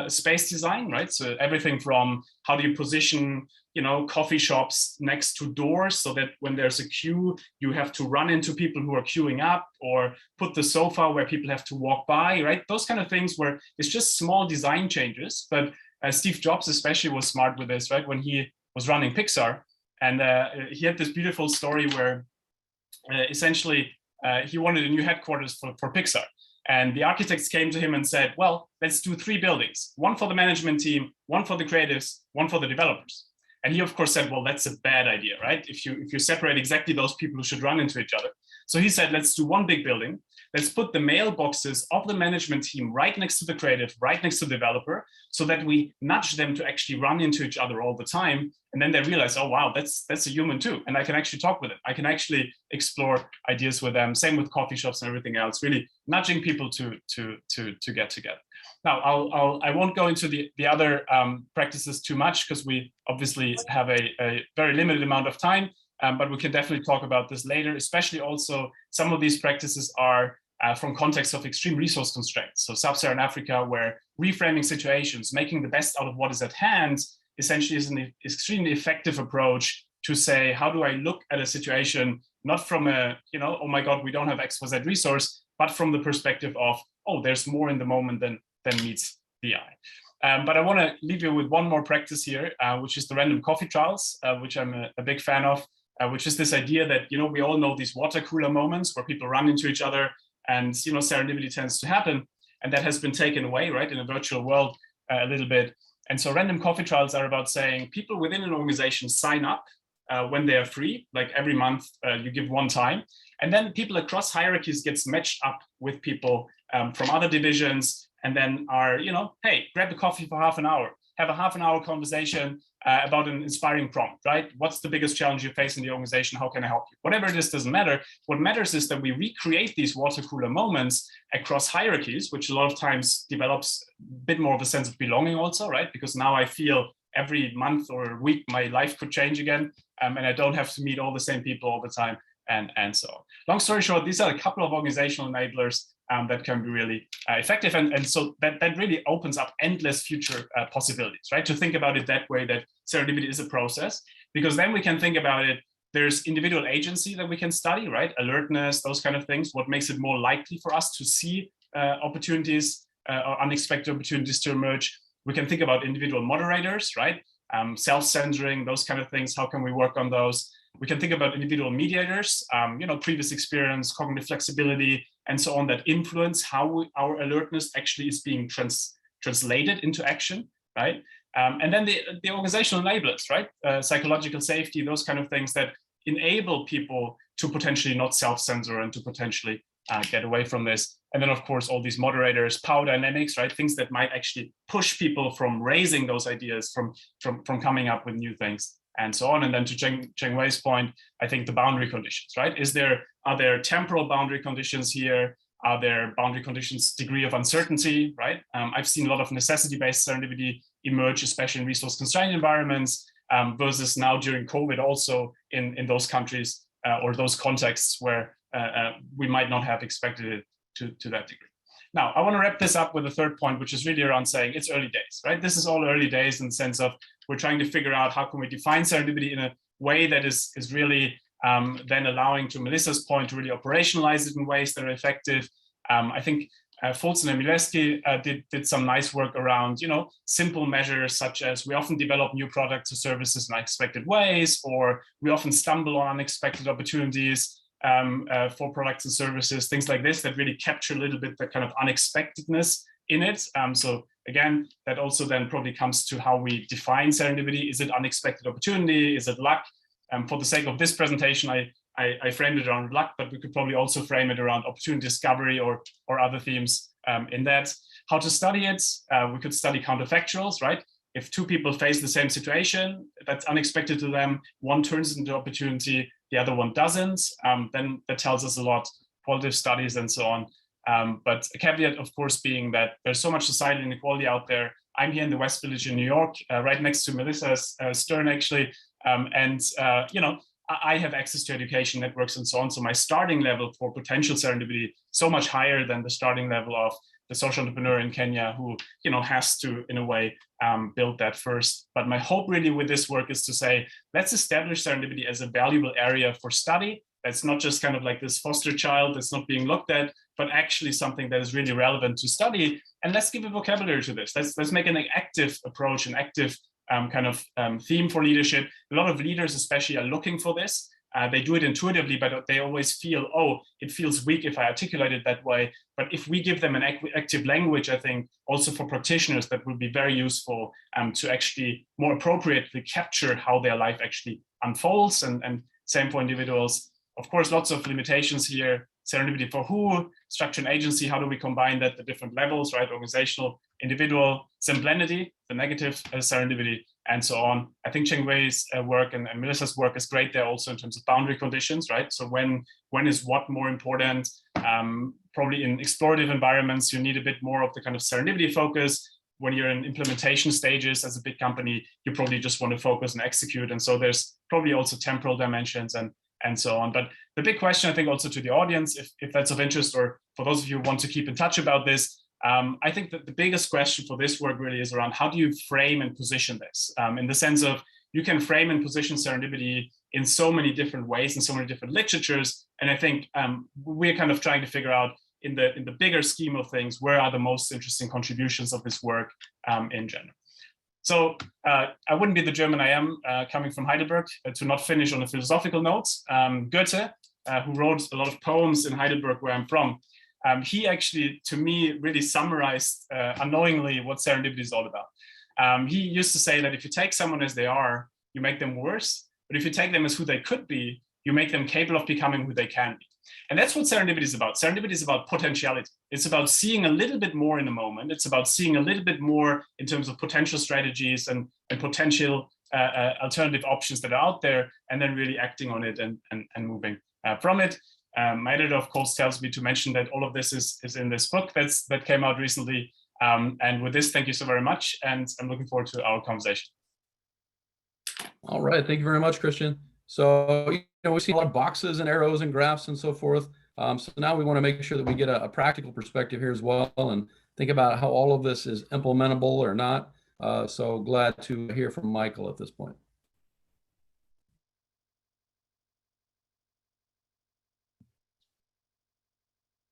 space design, right? So everything from how do you position, you know, coffee shops next to doors so that when there's a queue, you have to run into people who are queuing up, or put the sofa where people have to walk by, right? Those kind of things where it's just small design changes. But Steve Jobs especially was smart with this, right? When he was running Pixar, and he had this beautiful story where essentially he wanted a new headquarters for Pixar. And the architects came to him and said, well, let's do 3 buildings, one for the management team, one for the creatives, one for the developers. And he, of course, said, well, that's a bad idea, right? If you separate exactly those people who should run into each other. So he said, let's do one big building. Let's put the mailboxes of the management team right next to the creative, right next to the developer, so that we nudge them to actually run into each other all the time. And then they realize, oh, wow, that's a human too. And I can actually talk with them. I can actually explore ideas with them. Same with coffee shops and everything else, really nudging people to get together. Now, I won't go into the other practices too much, because we obviously have a very limited amount of time. But we can definitely talk about this later, especially also some of these practices are from contexts of extreme resource constraints. So Sub-Saharan Africa, where reframing situations, making the best out of what is at hand, essentially is an extremely effective approach to say, how do I look at a situation, not from a, oh my God, we don't have X, Y, Z resource, but from the perspective of, oh, there's more in the moment than meets the eye. But I want to leave you with one more practice here, which is the random coffee trials, which I'm a big fan of, which is this idea that, we all know these water cooler moments where people run into each other and, serendipity tends to happen. And that has been taken away, right, in a virtual world a little bit. And so random coffee trials are about saying people within an organization sign up when they are free, like every month you give one time. And then people across hierarchies gets matched up with people from other divisions, and then are, hey, grab a coffee for half an hour, have a half an hour conversation about an inspiring prompt, right? What's the biggest challenge you face in the organization? How can I help you? Whatever it is doesn't matter. What matters is that we recreate these water cooler moments across hierarchies, which a lot of times develops a bit more of a sense of belonging also, right? Because now I feel every month or week my life could change again, and I don't have to meet all the same people all the time, and so on. Long story short, these are a couple of organizational enablers that can be really effective. And so that really opens up endless future possibilities, right? To think about it that way, that serendipity is a process, because then we can think about it, there's individual agency that we can study, right? Alertness, those kind of things, what makes it more likely for us to see opportunities or unexpected opportunities to emerge. We can think about individual moderators, right? Self-censoring, those kind of things, how can we work on those? We can think about individual mediators, previous experience, cognitive flexibility, and so on, that influence how our alertness actually is being translated into action, right? And then the organizational enablers, right? Psychological safety, those kind of things that enable people to potentially not self-censor and to potentially get away from this. And then, of course, all these moderators, power dynamics, right? Things that might actually push people from raising those ideas, from coming up with new things, and so on. And then to Chengwei's point, I think the boundary conditions, right? Are there temporal boundary conditions here? Are there boundary conditions, degree of uncertainty, right? I've seen a lot of necessity-based serendipity emerge, especially in resource-constrained environments, versus now during COVID also in those countries or those contexts where we might not have expected it to that degree. Now, I want to wrap this up with a third point, which is really around saying it's early days, right? This is all early days in the sense of we're trying to figure out how can we define serendipity in a way that is really then allowing, to Melissa's point, to really operationalize it in ways that are effective. I think Folzen and Milewski did some nice work around, simple measures such as we often develop new products or services in unexpected ways, or we often stumble on unexpected opportunities for products and services, things like this that really capture a little bit the kind of unexpectedness in it. So again, that also then probably comes to how we define serendipity. Is it unexpected opportunity? Is it luck? For the sake of this presentation, I framed it around luck, but we could probably also frame it around opportunity discovery or other themes in that. How to study it? We could study counterfactuals, right? If two people face the same situation that's unexpected to them, one turns into opportunity, the other one doesn't, then that tells us a lot, qualitative studies and so on. But a caveat, of course, being that there's so much societal inequality out there. I'm here in the West Village in New York, right next to Melissa's Stern, actually. I have access to education networks and so on. So my starting level for potential serendipity so much higher than the starting level of the social entrepreneur in Kenya who, has to, in a way, build that first. But my hope really with this work is to say, let's establish serendipity as a valuable area for study. That's not just kind of like this foster child that's not being looked at, but actually something that is really relevant to study. And let's give a vocabulary to this. Let's make an active approach, an active theme for leadership. A lot of leaders especially are looking for this. They do it intuitively, but they always feel, oh, it feels weak if I articulate it that way. But if we give them an active language, I think also for practitioners, that would be very useful to actually more appropriately capture how their life actually unfolds, and same for individuals. Of course, lots of limitations here. Serendipity for who, structure and agency, how do we combine that at different levels, right? Organizational, individual, semblenity, the negative serendipity, and so on. I think Chengwei's work and Melissa's work is great there also in terms of boundary conditions, right? So when is what more important? Probably in explorative environments, you need a bit more of the kind of serendipity focus. When you're in implementation stages as a big company, you probably just want to focus and execute. And so there's probably also temporal dimensions and so on. But the big question, I think, also to the audience, if that's of interest, or for those of you who want to keep in touch about this, I think that the biggest question for this work really is around how do you frame and position this, in the sense of you can frame and position serendipity in so many different ways and so many different literatures. And I think we're kind of trying to figure out in the bigger scheme of things, where are the most interesting contributions of this work in general. So I wouldn't be the German I am coming from Heidelberg to not finish on a philosophical note. Goethe, who wrote a lot of poems in Heidelberg, where I'm from, he actually, to me, really summarized unknowingly what serendipity is all about. He used to say that if you take someone as they are, you make them worse. But if you take them as who they could be, you make them capable of becoming who they can be. And that's what serendipity is about. Serendipity is about potentiality. It's about seeing a little bit more in the moment. It's about seeing a little bit more in terms of potential strategies and potential alternative options that are out there, and then really acting on it and moving from it. My editor, of course, tells me to mention that all of this is in this book that came out recently. And with this, thank you so very much. And I'm looking forward to our conversation. All right, thank you very much, Christian. So, we see a lot of boxes and arrows and graphs and so forth. So now we want to make sure that we get a practical perspective here as well and think about how all of this is implementable or not. So glad to hear from Michael at this point.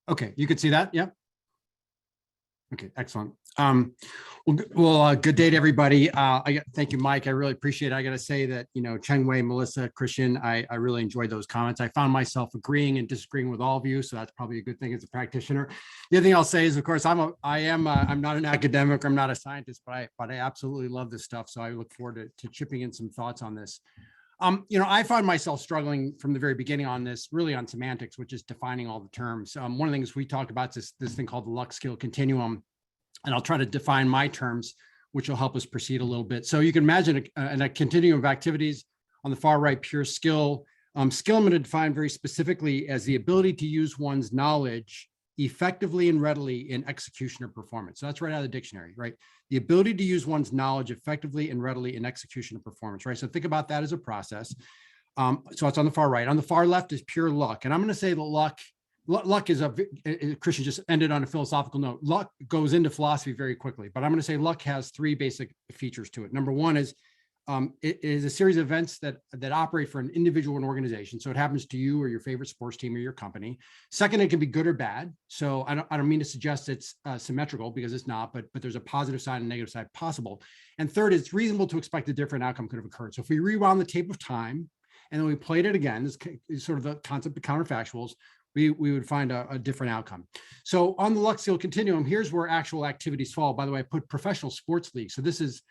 Okay, you could see that, yep. Okay, excellent. Well, good day to everybody. Thank you, Mike. I really appreciate it. I got to say that, Chengwei, Melissa, Christian, I really enjoyed those comments. I found myself agreeing and disagreeing with all of you, so that's probably a good thing as a practitioner. The other thing I'll say is, of course, I'm not an academic, I'm not a scientist, but I absolutely love this stuff. So I look forward to chipping in some thoughts on this. I found myself struggling from the very beginning on this, really on semantics, which is defining all the terms. One of the things we talked about is this thing called the luck skill continuum, and I'll try to define my terms, which will help us proceed a little bit. So you can imagine a continuum of activities. On the far right, pure skill. Skill I'm going to define very specifically as the ability to use one's knowledge effectively and readily in execution or performance. So that's right out of the dictionary, right? The ability to use one's knowledge effectively and readily in execution or performance, right? So think about that as a process. So it's on the far right. On the far left is pure luck. And I'm going to say that luck is Christian just ended on a philosophical note. Luck goes into philosophy very quickly, but I'm going to say luck has three basic features to it. Number one is it is a series of events that operate for an individual and organization. So it happens to you or your favorite sports team or your company. Second, it can be good or bad. So I don't mean to suggest it's symmetrical, because it's not, but there's a positive side and negative side possible. And third, it's reasonable to expect a different outcome could have occurred. So if we rewound the tape of time and then we played it again, this is sort of the concept of counterfactuals, we would find a different outcome. So on the luck skill continuum, here's where actual activities fall. By the way, I put professional sports leagues. So this is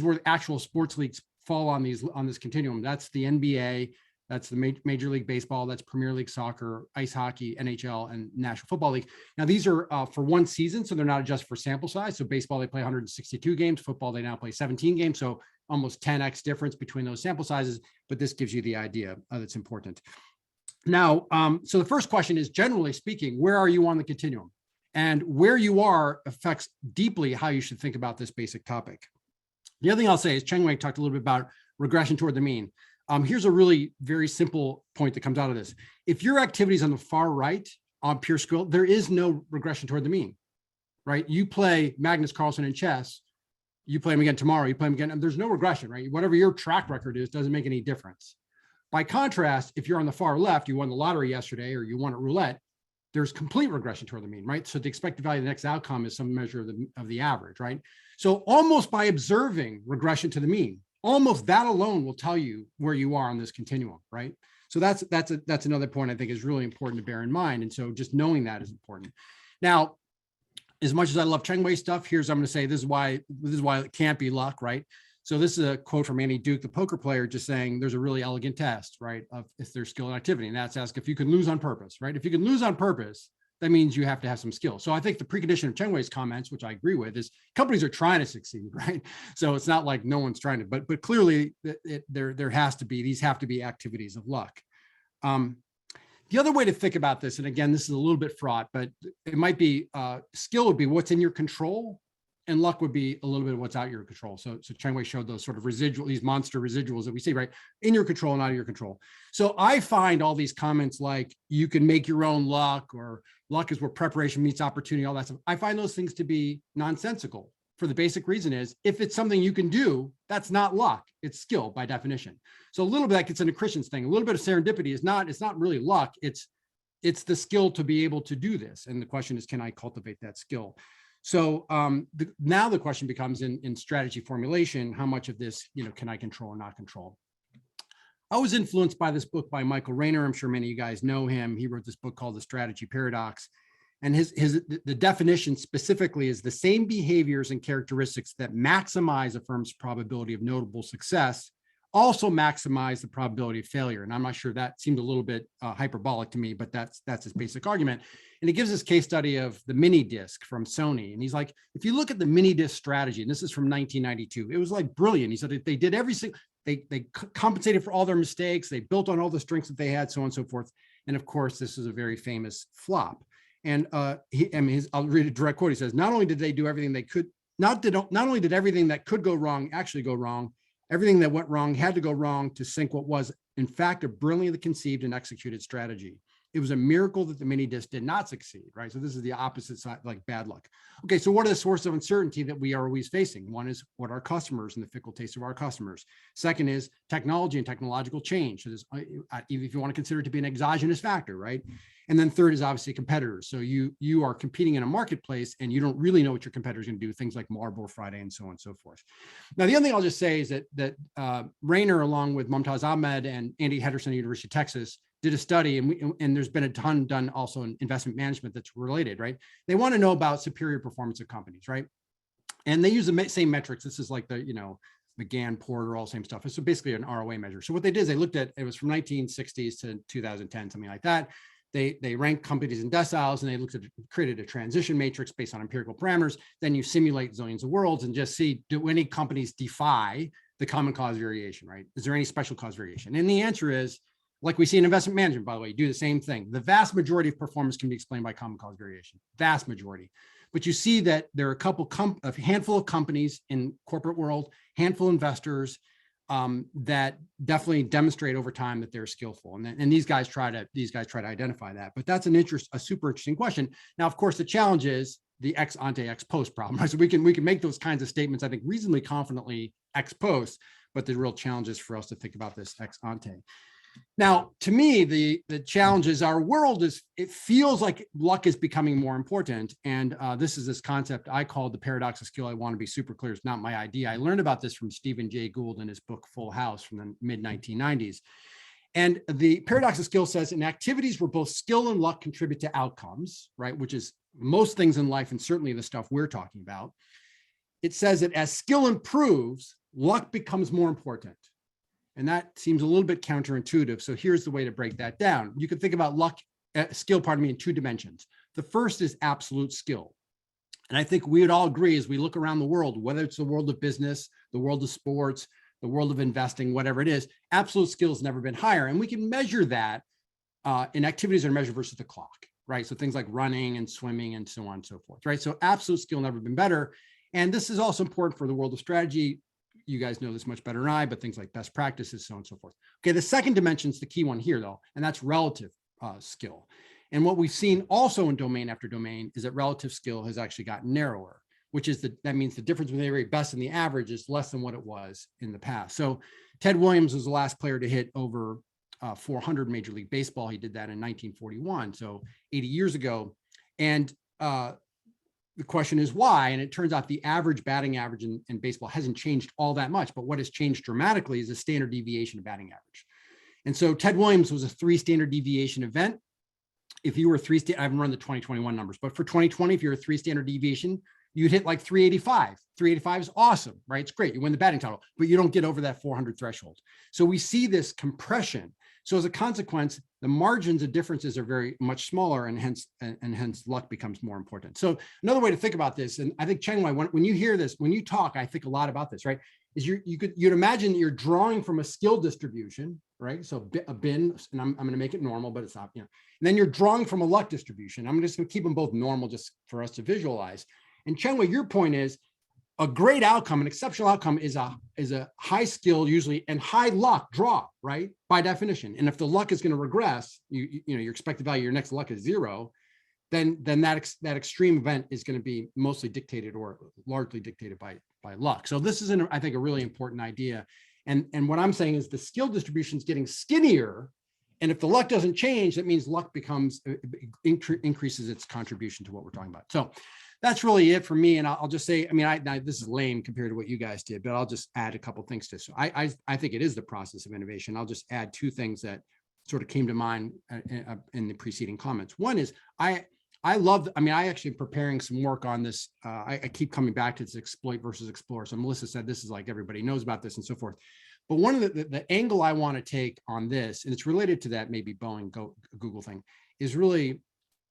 where actual sports leagues fall on this continuum. That's the NBA, that's the Major League Baseball, that's Premier League Soccer, ice hockey, NHL, and National Football League. Now these are for one season, so they're not adjusted for sample size. So baseball, they play 162 games. Football, they now play 17 games. So almost 10x difference between those sample sizes. But this gives you the idea that's important. Now, so the first question is, generally speaking, where are you on the continuum? And where you are affects deeply how you should think about this basic topic. The other thing I'll say is Chengwei talked a little bit about regression toward the mean. Here's a really very simple point that comes out of this. If your activity is on the far right on pure skill, there is no regression toward the mean, right? You play Magnus Carlsen in chess, you play him again tomorrow, you play him again, and there's no regression, right? Whatever your track record is doesn't make any difference. By contrast, if you're on the far left, you won the lottery yesterday or you won at roulette, there's complete regression toward the mean, right? So the expected value of the next outcome is some measure of the average, right? So almost by observing regression to the mean, almost that alone will tell you where you are on this continuum, right? So that's another point I think is really important to bear in mind. And so just knowing that is important. Now, as much as I love Chengwei stuff, I'm going to say this is why it can't be luck, right? So this is a quote from Andy Duke, the poker player, just saying there's a really elegant test, right, of if there's skill and activity. And that's ask if you can lose on purpose, right? If you can lose on purpose, that means you have to have some skill. So I think the precondition of Chengwei's comments, which I agree with, is companies are trying to succeed, right? So it's not like no one's trying to, but clearly there has to be, these have to be activities of luck. The other way to think about this, and again, this is a little bit fraught, but it might be skill would be what's in your control, and luck would be a little bit of what's out of your control. So Chengwei showed those sort of these monster residuals that we see, right? In your control and out of your control. So I find all these comments like you can make your own luck, or luck is where preparation meets opportunity, all that stuff. I find those things to be nonsensical, for the basic reason is if it's something you can do, that's not luck, it's skill by definition. So a little bit like it's an Christian's thing, a little bit of serendipity is not, it's not really luck, it's the skill to be able to do this. And the question is, can I cultivate that skill? So now the question becomes in strategy formulation, how much of this, can I control or not control? I was influenced by this book by Michael Rayner. I'm sure many of you guys know him. He wrote this book called The Strategy Paradox. And the definition specifically is the same behaviors and characteristics that maximize a firm's probability of notable success also maximize the probability of failure. And I'm not sure, that seemed a little bit hyperbolic to me, but that's his basic argument. And he gives this case study of the mini disc from Sony. And he's like, if you look at the mini disc strategy, and this is from 1992, it was like brilliant. He said they did every single, they compensated for all their mistakes. They built on all the strengths that they had, so on and so forth. And of course, this is a very famous flop. And I'll read a direct quote. He says, not only did they do everything they could, not only did everything that could go wrong actually go wrong, everything that went wrong had to go wrong to sink what was, in fact, a brilliantly conceived and executed strategy. It was a miracle that the mini disc did not succeed, right? So this is the opposite side, like bad luck. Okay, so what are the sources of uncertainty that we are always facing? One is what our customers and the fickle taste of our customers. Second is technology and technological change. So this, even if you want to consider it to be an exogenous factor, right? And then third is obviously competitors. So you are competing in a marketplace and you don't really know what your competitors are going to do, things like Marlboro Friday and so on and so forth. Now, the other thing I'll just say is that Rayner, along with Mumtaz Ahmed and Andy Henderson at University of Texas, did a study, and there's been a ton done also in investment management that's related, right? They want to know about superior performance of companies, right? And they use the same metrics. This is like the, McGann, Porter, all the same stuff. So basically an ROA measure. So what they did is they looked at, it was from 1960s to 2010, something like that. They ranked companies in deciles, and they created a transition matrix based on empirical parameters. Then you simulate zillions of worlds and just see, do any companies defy the common cause variation, right? Is there any special cause variation? And the answer is, like we see in investment management, by the way, you do the same thing. The vast majority of performance can be explained by common cause variation, vast majority. But you see that there are a handful of companies in corporate world, handful of investors that definitely demonstrate over time that they're skillful. And these guys try to identify that. But that's a super interesting question. Now, of course, the challenge is the ex ante ex post problem, right? So we can make those kinds of statements, I think, reasonably confidently ex post, but the real challenge is for us to think about this ex ante. Now, to me, the challenge is our world it feels like luck is becoming more important. And this is this concept I call the paradox of skill. I want to be super clear. It's not my idea. I learned about this from Stephen Jay Gould in his book, Full House, from the mid 1990s. And the paradox of skill says in activities where both skill and luck contribute to outcomes, right, which is most things in life and certainly the stuff we're talking about, it says that as skill improves, luck becomes more important. And that seems a little bit counterintuitive. So here's the way to break that down. You can think about skill, in two dimensions. The first is absolute skill. And I think we would all agree as we look around the world, whether it's the world of business, the world of sports, the world of investing, whatever it is, absolute skill has never been higher. And we can measure that in activities that are measured versus the clock, right? So things like running and swimming and so on and so forth, right? So absolute skill never been better. And this is also important for the world of strategy. You guys know this much better than I, but things like best practices, so on and so forth. Okay, the second dimension is the key one here, though, and that's relative skill. And what we've seen also in domain after domain is that relative skill has actually gotten narrower, which is that means the difference between the very best and the average is less than what it was in the past. So Ted Williams was the last player to hit over 400 Major League Baseball. He did that in 1941, so 80 years ago. And the question is why? And it turns out the average batting average in baseball hasn't changed all that much, but what has changed dramatically is the standard deviation of batting average. And so Ted Williams was a 3 standard deviation event. If you were I haven't run the 2021 numbers, but for 2020, if you're a 3 standard deviation, you'd hit like 385. 385 is awesome, right? It's great. You win the batting title, but you don't get over that 400 threshold. So we see this compression. So as a consequence, the margins of differences are very much smaller, and hence luck becomes more important. So another way to think about this, and I think Chengwei, when you hear this, when you talk, I think a lot about this, right? Is you'd imagine you're drawing from a skill distribution, right? So a bin, and I'm going to make it normal, but it's not, And then you're drawing from a luck distribution. I'm just going to keep them both normal just for us to visualize. And Chengwei, your point is a great outcome, an exceptional outcome is a high skill usually and high luck draw, right? By definition. And if the luck is going to regress, your expected value, your next luck is 0, then that extreme event is going to be mostly dictated or largely dictated by luck. So this is, I think, a really important idea. And what I'm saying is the skill distribution is getting skinnier. And if the luck doesn't change, that means luck becomes increases its contribution to what we're talking about. So that's really it for me. And I'll just say, I mean, this is lame compared to what you guys did, but I'll just add a couple of things to this. So I think it is the process of innovation. I'll just add two things that sort of came to mind in the preceding comments. One is I actually preparing some work on this. I keep coming back to this exploit versus explore. So Melissa said this is like everybody knows about this and so forth. But one of the angle I want to take on this, and it's related to that maybe Boeing Google thing, is really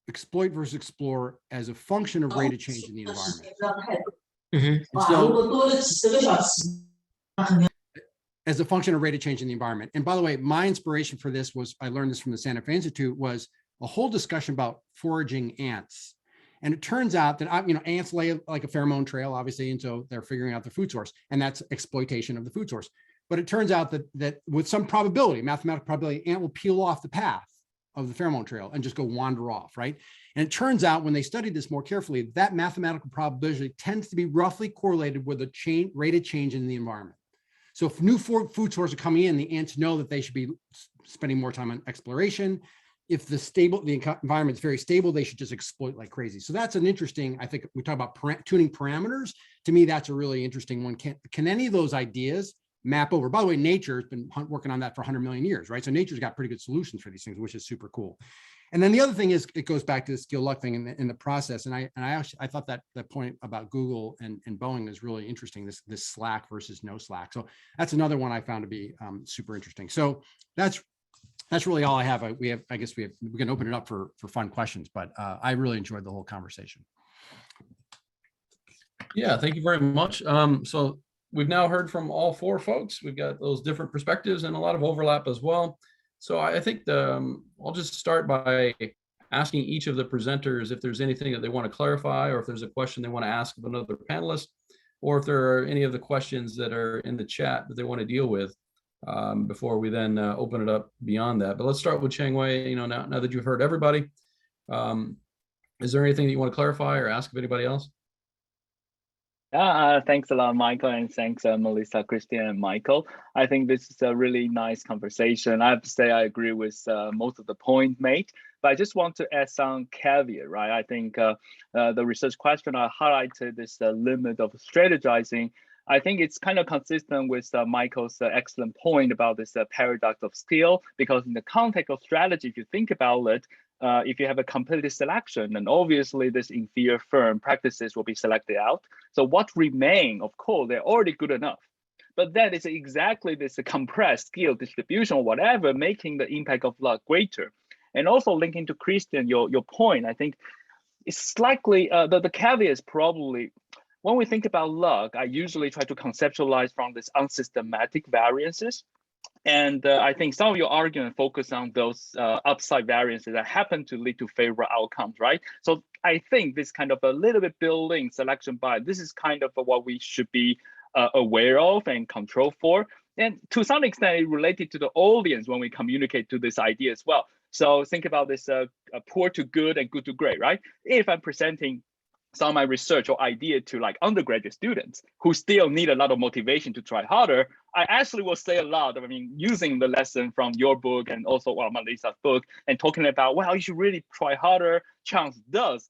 exploit versus explore as a function of rate of change in the environment. So, as a function of rate of change in the environment. And by the way, my inspiration for this was, I learned this from the Santa Fe Institute, was a whole discussion about foraging ants. And it turns out that, ants lay like a pheromone trail, obviously, and so they're figuring out the food source, and that's exploitation of the food source. But it turns out that with some probability, mathematical probability, ant will peel off the path of the pheromone trail and just go wander off, right? And it turns out when they studied this more carefully, that mathematical probability tends to be roughly correlated with a rate of change in the environment. So if new food sources are coming in, the ants know that they should be spending more time on exploration. If the environment is very stable, they should just exploit like crazy. So that's an interesting, I think we talk about tuning parameters. To me, that's a really interesting one. Can any of those ideas map over? By the way, nature has been working on that for 100 million years, right? So nature's got pretty good solutions for these things, which is super cool. And then the other thing is, it goes back to the skill luck thing in the process. And I thought that point about Google and Boeing is really interesting. This slack versus no slack. So that's another one I found to be super interesting. So that's really all I have. We can open it up for fun questions, but I really enjoyed the whole conversation. Yeah, thank you very much. So we've now heard from all four folks. We've got those different perspectives and a lot of overlap as well. So I think I'll just start by asking each of the presenters if there's anything that they want to clarify, or if there's a question they want to ask of another panelist, or if there are any of the questions that are in the chat that they want to deal with before we then open it up beyond that. But let's start with Chengwei. Now that you've heard everybody, is there anything that you want to clarify or ask of anybody else? Thanks a lot, Michael, and thanks, Melissa, Christina, and Michael. I think this is a really nice conversation. I have to say I agree with most of the points made, but I just want to add some caveat, right? I think the research question I highlighted this limit of strategizing. I think it's kind of consistent with Michael's excellent point about this paradox of skill, because in the context of strategy, if you think about it, if you have a competitive selection, then obviously this inferior firm practices will be selected out. So what remain, of course, they're already good enough. But that is exactly this compressed skill distribution or whatever, making the impact of luck greater. And also linking to Christian, your point, I think it's slightly, the caveat is probably, when we think about luck, I usually try to conceptualize from this unsystematic variances. And I think some of your argument focus on those upside variances that happen to lead to favorable outcomes, right? So I think this kind of a little bit building selection bias, this is kind of what we should be aware of and control for. And to some extent, related to the audience when we communicate to this idea as well. So think about this poor to good and good to great, right? If I'm presenting some of my research or idea to like undergraduate students who still need a lot of motivation to try harder, I actually will say a lot. I mean, using the lesson from your book and also Melissa's book, and talking about, well, you should really try harder. Chance does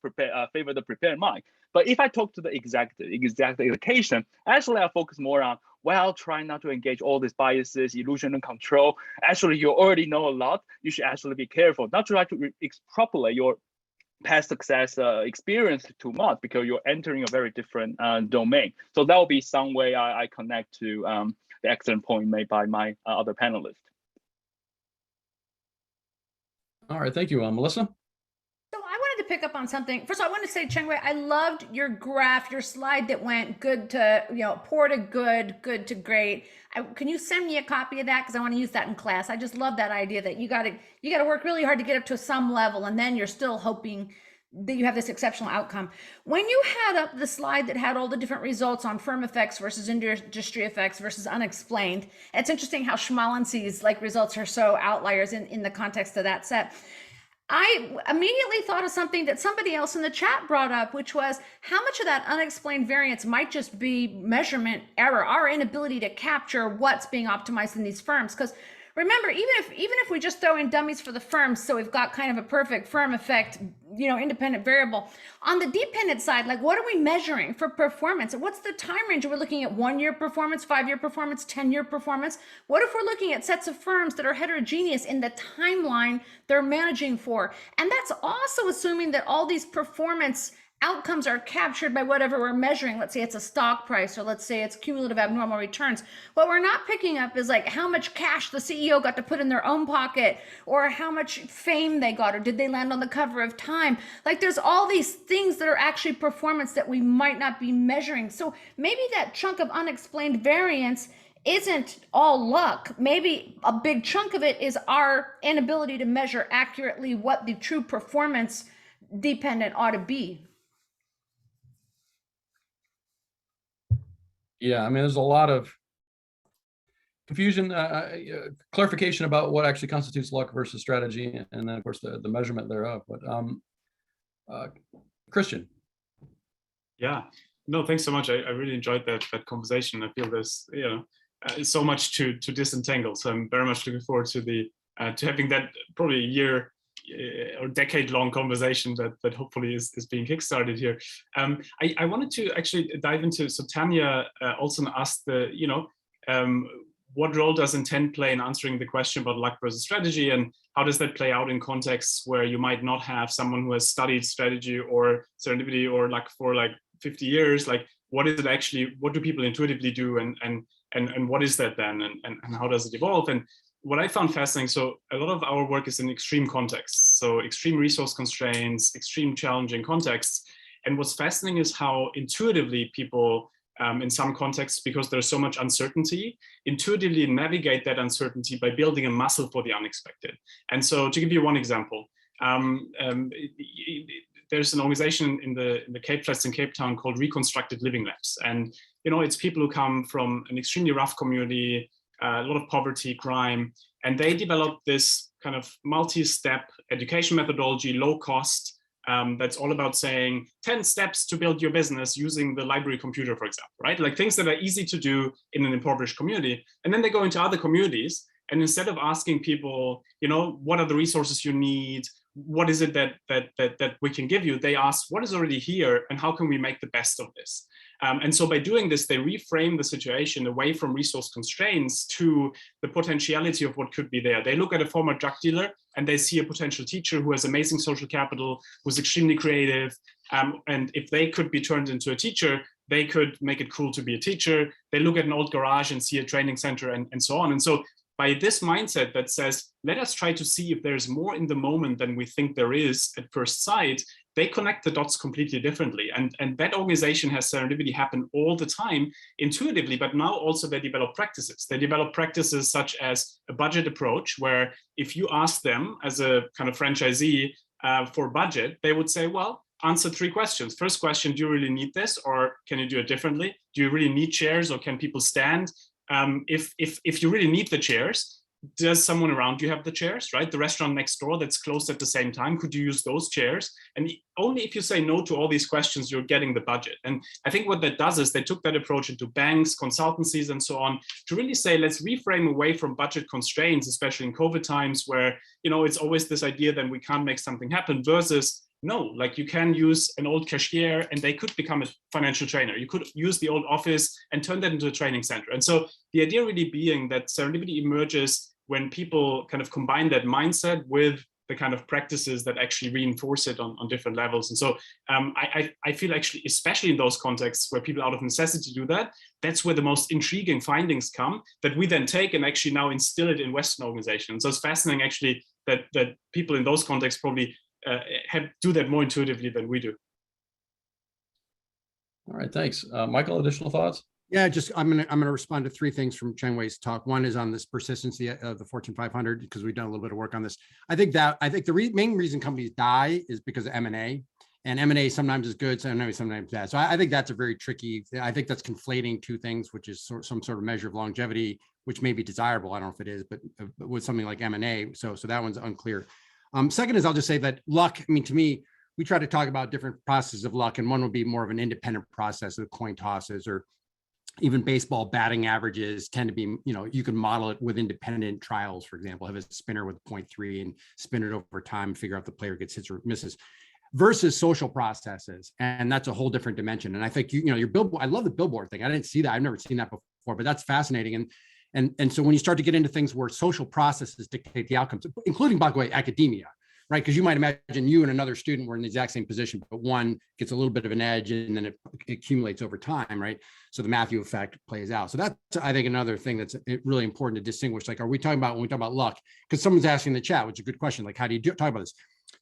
favor the prepared mind. But if I talk to the exact occasion, actually I focus more on, well, try not to engage all these biases, illusion and control. Actually, you already know a lot. You should actually be careful, not try to extrapolate your past success experience too much, because you're entering a very different domain. So that will be some way I connect to the excellent point made by my other panelists. All right, thank you, Melissa. So I wanted to pick up on something. First of all, I want to say, Chengwei, I loved your graph, your slide that went good to, poor to good, good to great. Can you send me a copy of that? Because I want to use that in class. I just love that idea that you got to work really hard to get up to some level, and then you're still hoping that you have this exceptional outcome. When you had up the slide that had all the different results on firm effects versus industry effects versus unexplained, it's interesting how Schmalency's like results are so outliers in the context of that set. I immediately thought of something that somebody else in the chat brought up, which was how much of that unexplained variance might just be measurement error, our inability to capture what's being optimized in these firms. Because remember, even if we just throw in dummies for the firms, so we've got kind of a perfect firm effect, independent variable. On the dependent side, like what are we measuring for performance? What's the time range? Are we looking at 1 year performance, 5-year performance, 10-year performance? What if we're looking at sets of firms that are heterogeneous in the timeline they're managing for? And that's also assuming that all these performance outcomes are captured by whatever we're measuring. Let's say it's a stock price, or let's say it's cumulative abnormal returns. What we're not picking up is like how much cash the CEO got to put in their own pocket, or how much fame they got, or did they land on the cover of Time? Like there's all these things that are actually performance that we might not be measuring. So maybe that chunk of unexplained variance isn't all luck. Maybe a big chunk of it is our inability to measure accurately what the true performance dependent ought to be. Yeah, I mean, there's a lot of confusion, clarification about what actually constitutes luck versus strategy, and then of course the measurement thereof. But Christian. Yeah, no, thanks so much. I really enjoyed that conversation. I feel there's so much to disentangle. So I'm very much looking forward to to having that probably a year or decade-long conversation that hopefully is being kickstarted here. I wanted to actually dive into, so Tanya also asked what role does intent play in answering the question about luck versus strategy, and how does that play out in contexts where you might not have someone who has studied strategy or serendipity or luck for like 50 years? Like, what is it actually, what do people intuitively do, and what is that then, and how does it evolve? And what I found fascinating, so a lot of our work is in extreme contexts, so extreme resource constraints, extreme challenging contexts. And what's fascinating is how intuitively people, in some contexts, because there's so much uncertainty, intuitively navigate that uncertainty by building a muscle for the unexpected. And so to give you one example, there's an organization in the Cape Flats in Cape Town called Reconstructed Living Labs. And it's people who come from an extremely rough community, a lot of poverty, crime, and they developed this kind of multi-step education methodology, low cost, that's all about saying 10 steps to build your business using the library computer, for example, right? Like things that are easy to do in an impoverished community. And then they go into other communities, and instead of asking people, what are the resources you need? What is it that we can give you? They ask, what is already here, and how can we make the best of this? And so by doing this, they reframe the situation away from resource constraints to the potentiality of what could be there. They look at a former drug dealer and they see a potential teacher who has amazing social capital, who's extremely creative. And if they could be turned into a teacher, they could make it cool to be a teacher. They look at an old garage and see a training center and so on. And so by this mindset that says, let us try to see if there's more in the moment than we think there is at first sight, they connect the dots completely differently. And that organization has serendipity happen all the time intuitively, but now also they develop practices. They develop practices such as a budget approach, where if you ask them as a kind of franchisee for budget, they would say, well, answer 3 questions. First question, do you really need this, or can you do it differently? Do you really need chairs, or can people stand? If you really need the chairs, does someone around you have the chairs, right? The restaurant next door that's closed at the same time, could you use those chairs? And only if you say no to all these questions, you're getting the budget. And I think what that does is they took that approach into banks, consultancies, and so on, to really say, let's reframe away from budget constraints, especially in COVID times, where, it's always this idea that we can't make something happen, versus no, like you can use an old cashier and they could become a financial trainer. You could use the old office and turn that into a training center. And so the idea really being that serendipity emerges when people kind of combine that mindset with the kind of practices that actually reinforce it on different levels. And so I feel actually, especially in those contexts where people out of necessity do that, that's where the most intriguing findings come that we then take and actually now instill it in Western organizations. So it's fascinating actually that people in those contexts probably do that more intuitively than we do. All right, thanks. Michael, additional thoughts? Yeah, I'm gonna respond to 3 things from Chengwei's talk. One is on this persistency of the Fortune 500, because we've done a little bit of work on this. I think the main reason companies die is because of M&A, and M&A sometimes is good, sometimes bad. So I think that's a very tricky. I think that's conflating 2 things, which is some sort of measure of longevity, which may be desirable. I don't know if it is, but with something like M&A, so that one's unclear. Second is I'll just say that luck, I mean, to me, we try to talk about different processes of luck, and one would be more of an independent process of coin tosses, or even baseball batting averages tend to be, you know, you can model it with independent trials, for example, have a spinner with 0.3 and spin it over time and figure out if the player gets hits or misses, versus social processes. And that's a whole different dimension. And I think, you know, your billboard, I love the billboard thing. I didn't see that. I've never seen that before, but that's fascinating. And so when you start to get into things where social processes dictate the outcomes, including, by the way, academia, right? Because you might imagine you and another student were in the exact same position, but one gets a little bit of an edge and then it accumulates over time, right? So the Matthew effect plays out. So that's, I think, another thing that's really important to distinguish. Like, are we talking about, when we talk about luck, because someone's asking in the chat, which is a good question, like, how do you talk about this?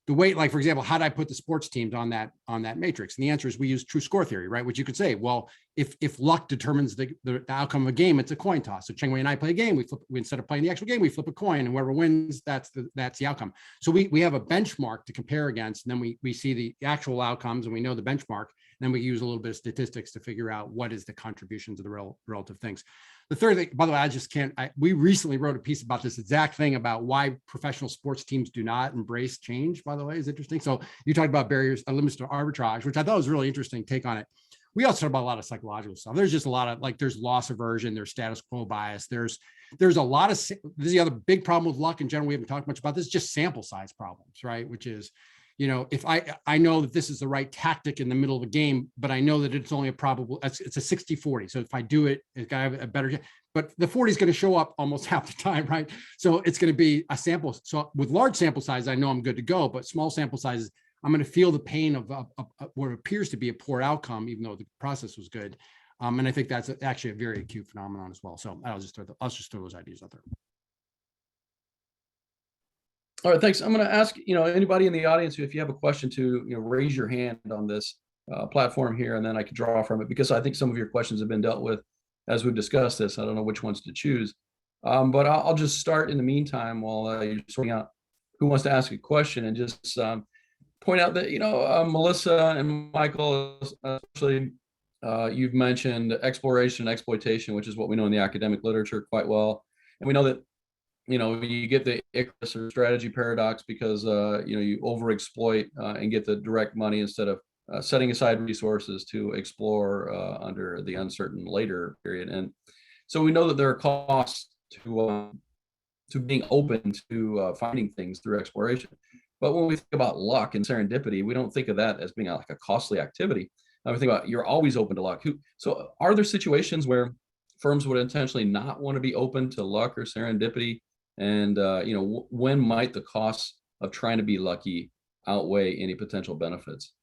The way, like, for example, how do I put the sports teams on that matrix? And the answer is we use true score theory, right? Which you could say, well, if luck determines the outcome of a game, it's a coin toss. So Chengwei and I play a game, we instead of playing the actual game, we flip a coin, and whoever wins, that's the outcome. So we have a benchmark to compare against, and then we see the actual outcomes, and we know the benchmark. And then we use a little bit of statistics to figure out what is the contribution to the relative things. The third thing, by the way, we recently wrote a piece about this exact thing, about why professional sports teams do not embrace change, by the way, is interesting. So you talked about barriers, limits to arbitrage, which I thought was a really interesting take on it. We also talk about a lot of psychological stuff. There's just a lot of, like, there's loss aversion, there's status quo bias. There's a lot of, this is the other big problem with luck in general. We haven't talked much about this, just sample size problems, right? Which is, you know, if I know that this is the right tactic in the middle of a game, but I know that it's only a probable, it's a 60-40. So if I do it, it's got to have a better, but the 40 is going to show up almost half the time, right? So it's going to be a sample. So with large sample size, I know I'm good to go, but small sample sizes, I'm going to feel the pain of what appears to be a poor outcome, even though the process was good. And I think that's actually a very acute phenomenon as well. So I'll just throw those ideas out there. All right, thanks. I'm going to ask, you know, anybody in the audience, if you have a question, to, you know, raise your hand on this platform here, and then I can draw from it, because I think some of your questions have been dealt with as we've discussed this. I don't know which ones to choose, but I'll just start in the meantime while you're sorting out who wants to ask a question, and just point out that, you know, Melissa and Michael, especially, you've mentioned exploration and exploitation, which is what we know in the academic literature quite well. And we know that, you know, you get the Icarus or strategy paradox because, you know, you overexploit and get the direct money instead of setting aside resources to explore under the uncertain later period. And so we know that there are costs to being open to finding things through exploration. But when we think about luck and serendipity, we don't think of that as being like a costly activity. We think about, you're always open to luck. So are there situations where firms would intentionally not want to be open to luck or serendipity? And, you know, when might the costs of trying to be lucky outweigh any potential benefits?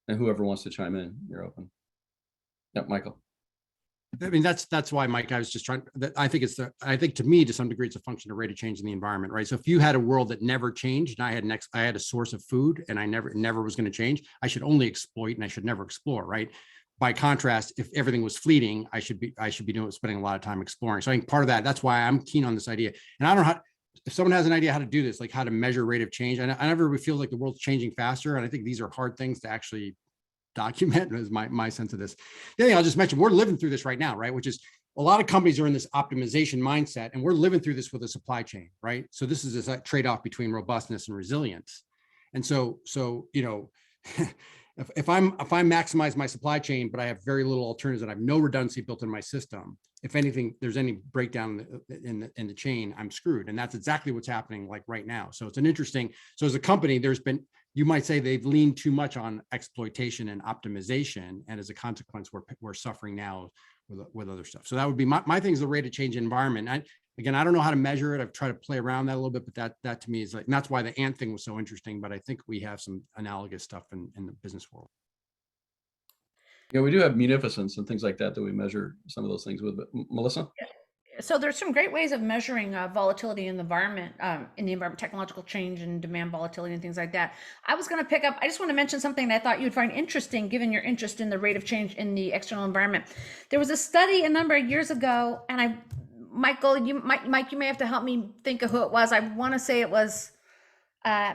And whoever wants to chime in, you're open. Yeah, Michael. I mean, that's why, Mike, I was just trying, I think to me, to some degree, it's a function of rate of change in the environment, right? So if you had a world that never changed, and I had a source of food, and I never was going to change, I should only exploit and I should never explore, right? By contrast, if everything was fleeting, I should be spending a lot of time exploring. So I think part of that's why I'm keen on this idea. And I don't know how, if someone has an idea how to do this, like how to measure rate of change. I never feel like the world's changing faster. And I think these are hard things to actually document, is my sense of this. The other thing I'll just mention, we're living through this right now, right? Which is, a lot of companies are in this optimization mindset, and we're living through this with a supply chain, right? So this is a trade-off between robustness and resilience. And so, you know, if I maximize my supply chain, but I have very little alternatives and I have no redundancy built in my system, if anything, there's any breakdown in the chain, I'm screwed. And that's exactly what's happening like right now. So it's an interesting, so as a company, you might say they've leaned too much on exploitation and optimization. And as a consequence, we're suffering now with other stuff. So that would be my thing, is the rate of change environment. Again, I don't know how to measure it. I've tried to play around that a little bit, but that to me is like, and that's why the ant thing was so interesting. But I think we have some analogous stuff in the business world. Yeah, we do have munificence and things like that we measure some of those things with. But Melissa? So there's some great ways of measuring volatility in the environment, technological change and demand volatility and things like that. I was going to pick up, I just want to mention something that I thought you'd find interesting, given your interest in the rate of change in the external environment. There was a study a number of years ago, and Mike, you may have to help me think of who it was. I want to say it was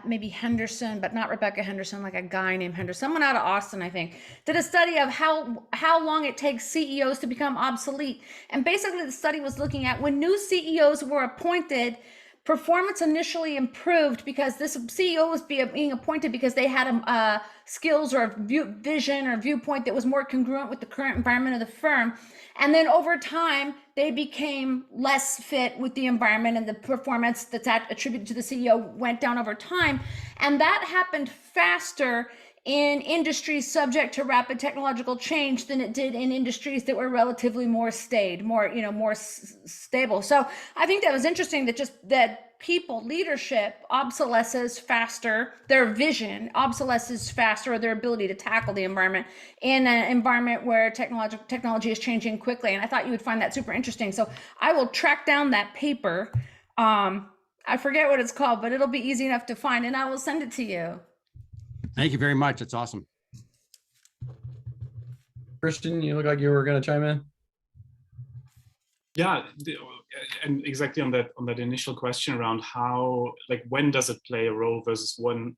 maybe Henderson, but not Rebecca Henderson, like a guy named Henderson, someone out of Austin, I think, did a study of how long it takes CEOs to become obsolete. And basically the study was looking at when new CEOs were appointed, performance initially improved because this CEO was being appointed because they had skills or vision or viewpoint that was more congruent with the current environment of the firm. And then over time, they became less fit with the environment, and the performance that's attributed to the CEO went down over time. And that happened faster in industries subject to rapid technological change than it did in industries that were relatively more stable. So I think that was interesting that people, leadership obsolesces faster, their vision obsolesces faster, or their ability to tackle the environment in an environment where technology is changing quickly. And I thought you would find that super interesting. So I will track down that paper. I forget what it's called, but it'll be easy enough to find, and I will send it to you. Thank you very much. That's awesome. Christian, you look like you were going to chime in. Yeah, and exactly on that initial question around how, like, when does it play a role versus when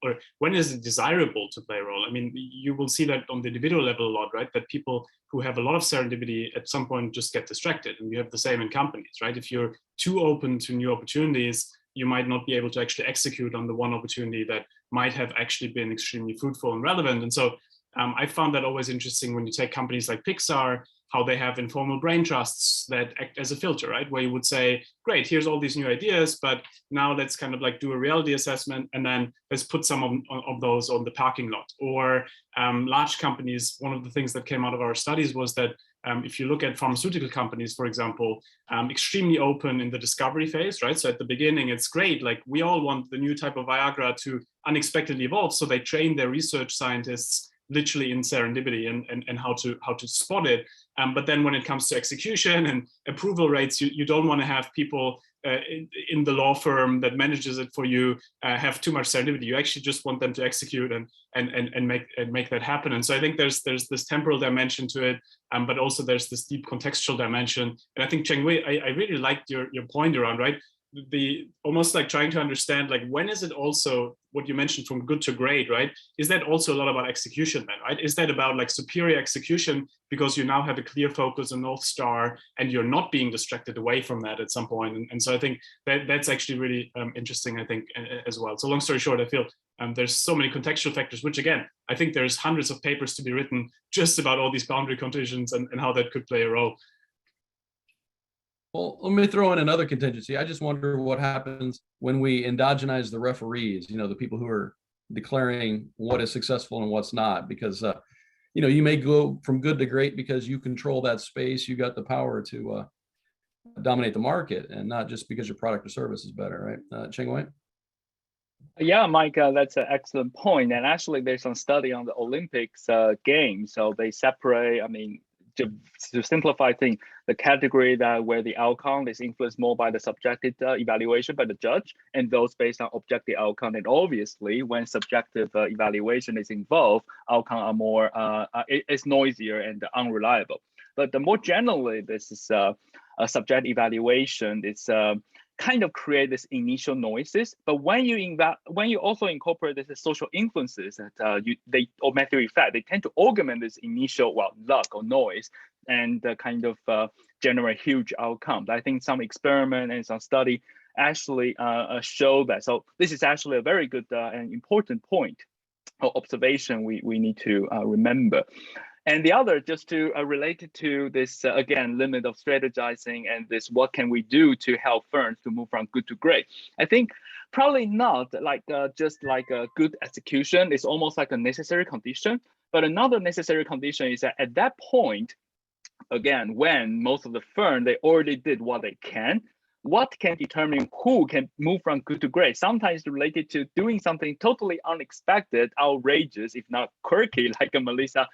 is it desirable to play a role? I mean, you will see that on the individual level a lot, right? That people who have a lot of serendipity at some point just get distracted, and you have the same in companies, right? If you're too open to new opportunities, you might not be able to actually execute on the one opportunity that might have actually been extremely fruitful and relevant. And so I found that always interesting when you take companies like Pixar, how they have informal brain trusts that act as a filter, right? Where you would say, great, here's all these new ideas, but now let's kind of like do a reality assessment, and then let's put some of those on the parking lot. Or large companies, one of the things that came out of our studies was that if you look at pharmaceutical companies, for example, extremely open in the discovery phase, right? So at the beginning, it's great. Like, we all want the new type of Viagra to unexpectedly evolve. So they train their research scientists literally in serendipity and how to spot it. But then when it comes to execution and approval rates, you don't want to have people in the law firm that manages it for you have too much serendipity. You actually just want them to execute and make that happen. And so I think there's this temporal dimension to it, but also there's this deep contextual dimension. And I think, Chengwei, I really liked your point around, right? The almost like trying to understand, like, when is it also what you mentioned from good to great, right? Is that also a lot about execution then, right? Is that about like superior execution because you now have a clear focus, a North Star, and you're not being distracted away from that at some point? And so I think that's actually really interesting, I think, as well. So long story short, I feel there's so many contextual factors, which again, I think there's hundreds of papers to be written just about all these boundary conditions and how that could play a role. Well, let me throw in another contingency. I just wonder what happens when we endogenize the referees, the people who are declaring what is successful and what's not, because, you may go from good to great because you control that space. You got the power to dominate the market, and not just because your product or service is better, right? Chengwei? Yeah, Mike, that's an excellent point. And actually, there's some study on the Olympics games. So they separate, to simplify things, the category where the outcome is influenced more by the subjective evaluation by the judge, and those based on objective outcome. And obviously, when subjective evaluation is involved, outcome are more it's noisier and unreliable. But the more generally, this is a subject evaluation. It's kind of create this initial noises, but when you also incorporate this social influences that or matter effect, they tend to augment this initial luck or noise and kind of generate huge outcomes. I think some experiment and some study actually show that. So this is actually a very good and important point or observation we need to remember. And the other, just to related to this, again, limit of strategizing and this, what can we do to help firms to move from good to great? I think probably not like just like a good execution. It's almost like a necessary condition. But another necessary condition is that at that point, again, when most of the firm, they already did what they can, what can determine who can move from good to great? Sometimes related to doing something totally unexpected, outrageous, if not quirky, like Melissa,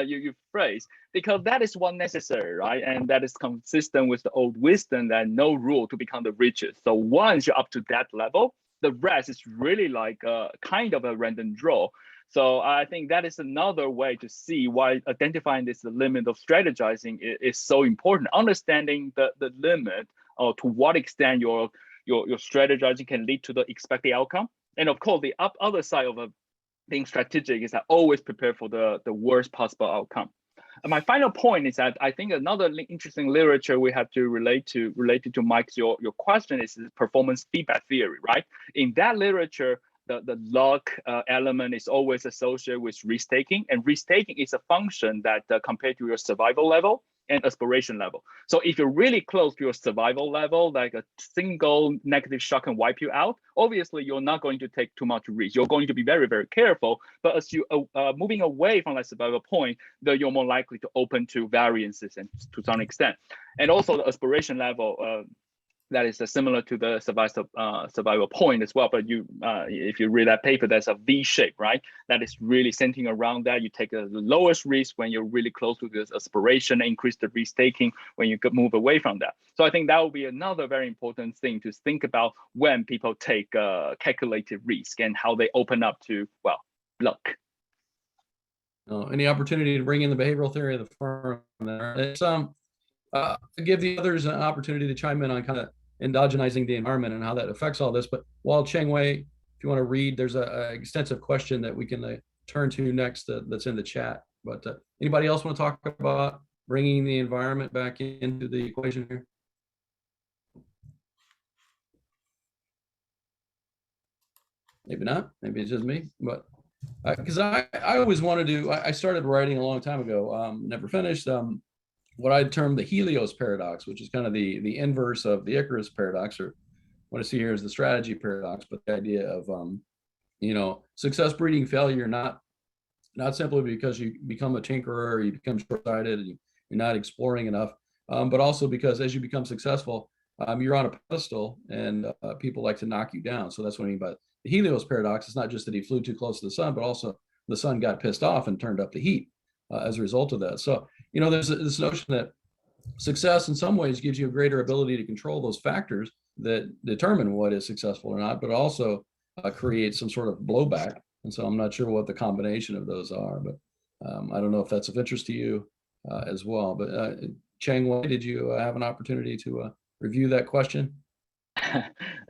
you phrase, because that is what necessary, right? And that is consistent with the old wisdom that no rule to become the richest. So once you're up to that level, the rest is really like a kind of a random draw. So I think that is another way to see why identifying this limit of strategizing is so important. Understanding the limit, or to what extent your strategizing can lead to the expected outcome. And of course, the other side of being strategic is that always prepare for the worst possible outcome. my final point is that I think another interesting literature we have to related to Mike's your question is performance feedback theory, right? In that literature, the luck element is always associated with risk taking, and risk taking is a function that compared to your survival level and aspiration level. So if you're really close to your survival level, like a single negative shock can wipe you out, obviously you're not going to take too much risk. You're going to be very, very careful. But as you moving away from that survival point, then you're more likely to open to variances and to some extent. And also the aspiration level, that is similar to the survival point as well. But if you read that paper, there's a V shape, right? That is really centering around that. You take the lowest risk when you're really close to this aspiration, increase the risk taking when you could move away from that. So I think that will be another very important thing to think about when people take calculated risk and how they open up to, well, luck. Any opportunity to bring in the behavioral theory of the firm there? It's to give the others an opportunity to chime in on kind of endogenizing the environment and how that affects all this. But while Chengwei, if you want to read, there's an extensive question that we can turn to next that's in the chat. But anybody else want to talk about bringing the environment back into the equation here? Maybe not. Maybe it's just me. But because I always wanted to, I started writing a long time ago, never finished. What I'd term the Helios Paradox, which is kind of the inverse of the Icarus Paradox, or what I see here is the strategy paradox, but the idea of, success breeding failure, not simply because you become a tinkerer or you become short-sighted and you're not exploring enough, but also because as you become successful, you're on a pedestal and people like to knock you down. So that's what I mean by the Helios Paradox. It's not just that he flew too close to the sun, but also the sun got pissed off and turned up the heat as a result of that. So, there's this notion that success in some ways gives you a greater ability to control those factors that determine what is successful or not, but also create some sort of blowback. And so I'm not sure what the combination of those are, but I don't know if that's of interest to you as well. But Chengwei, did you have an opportunity to review that question?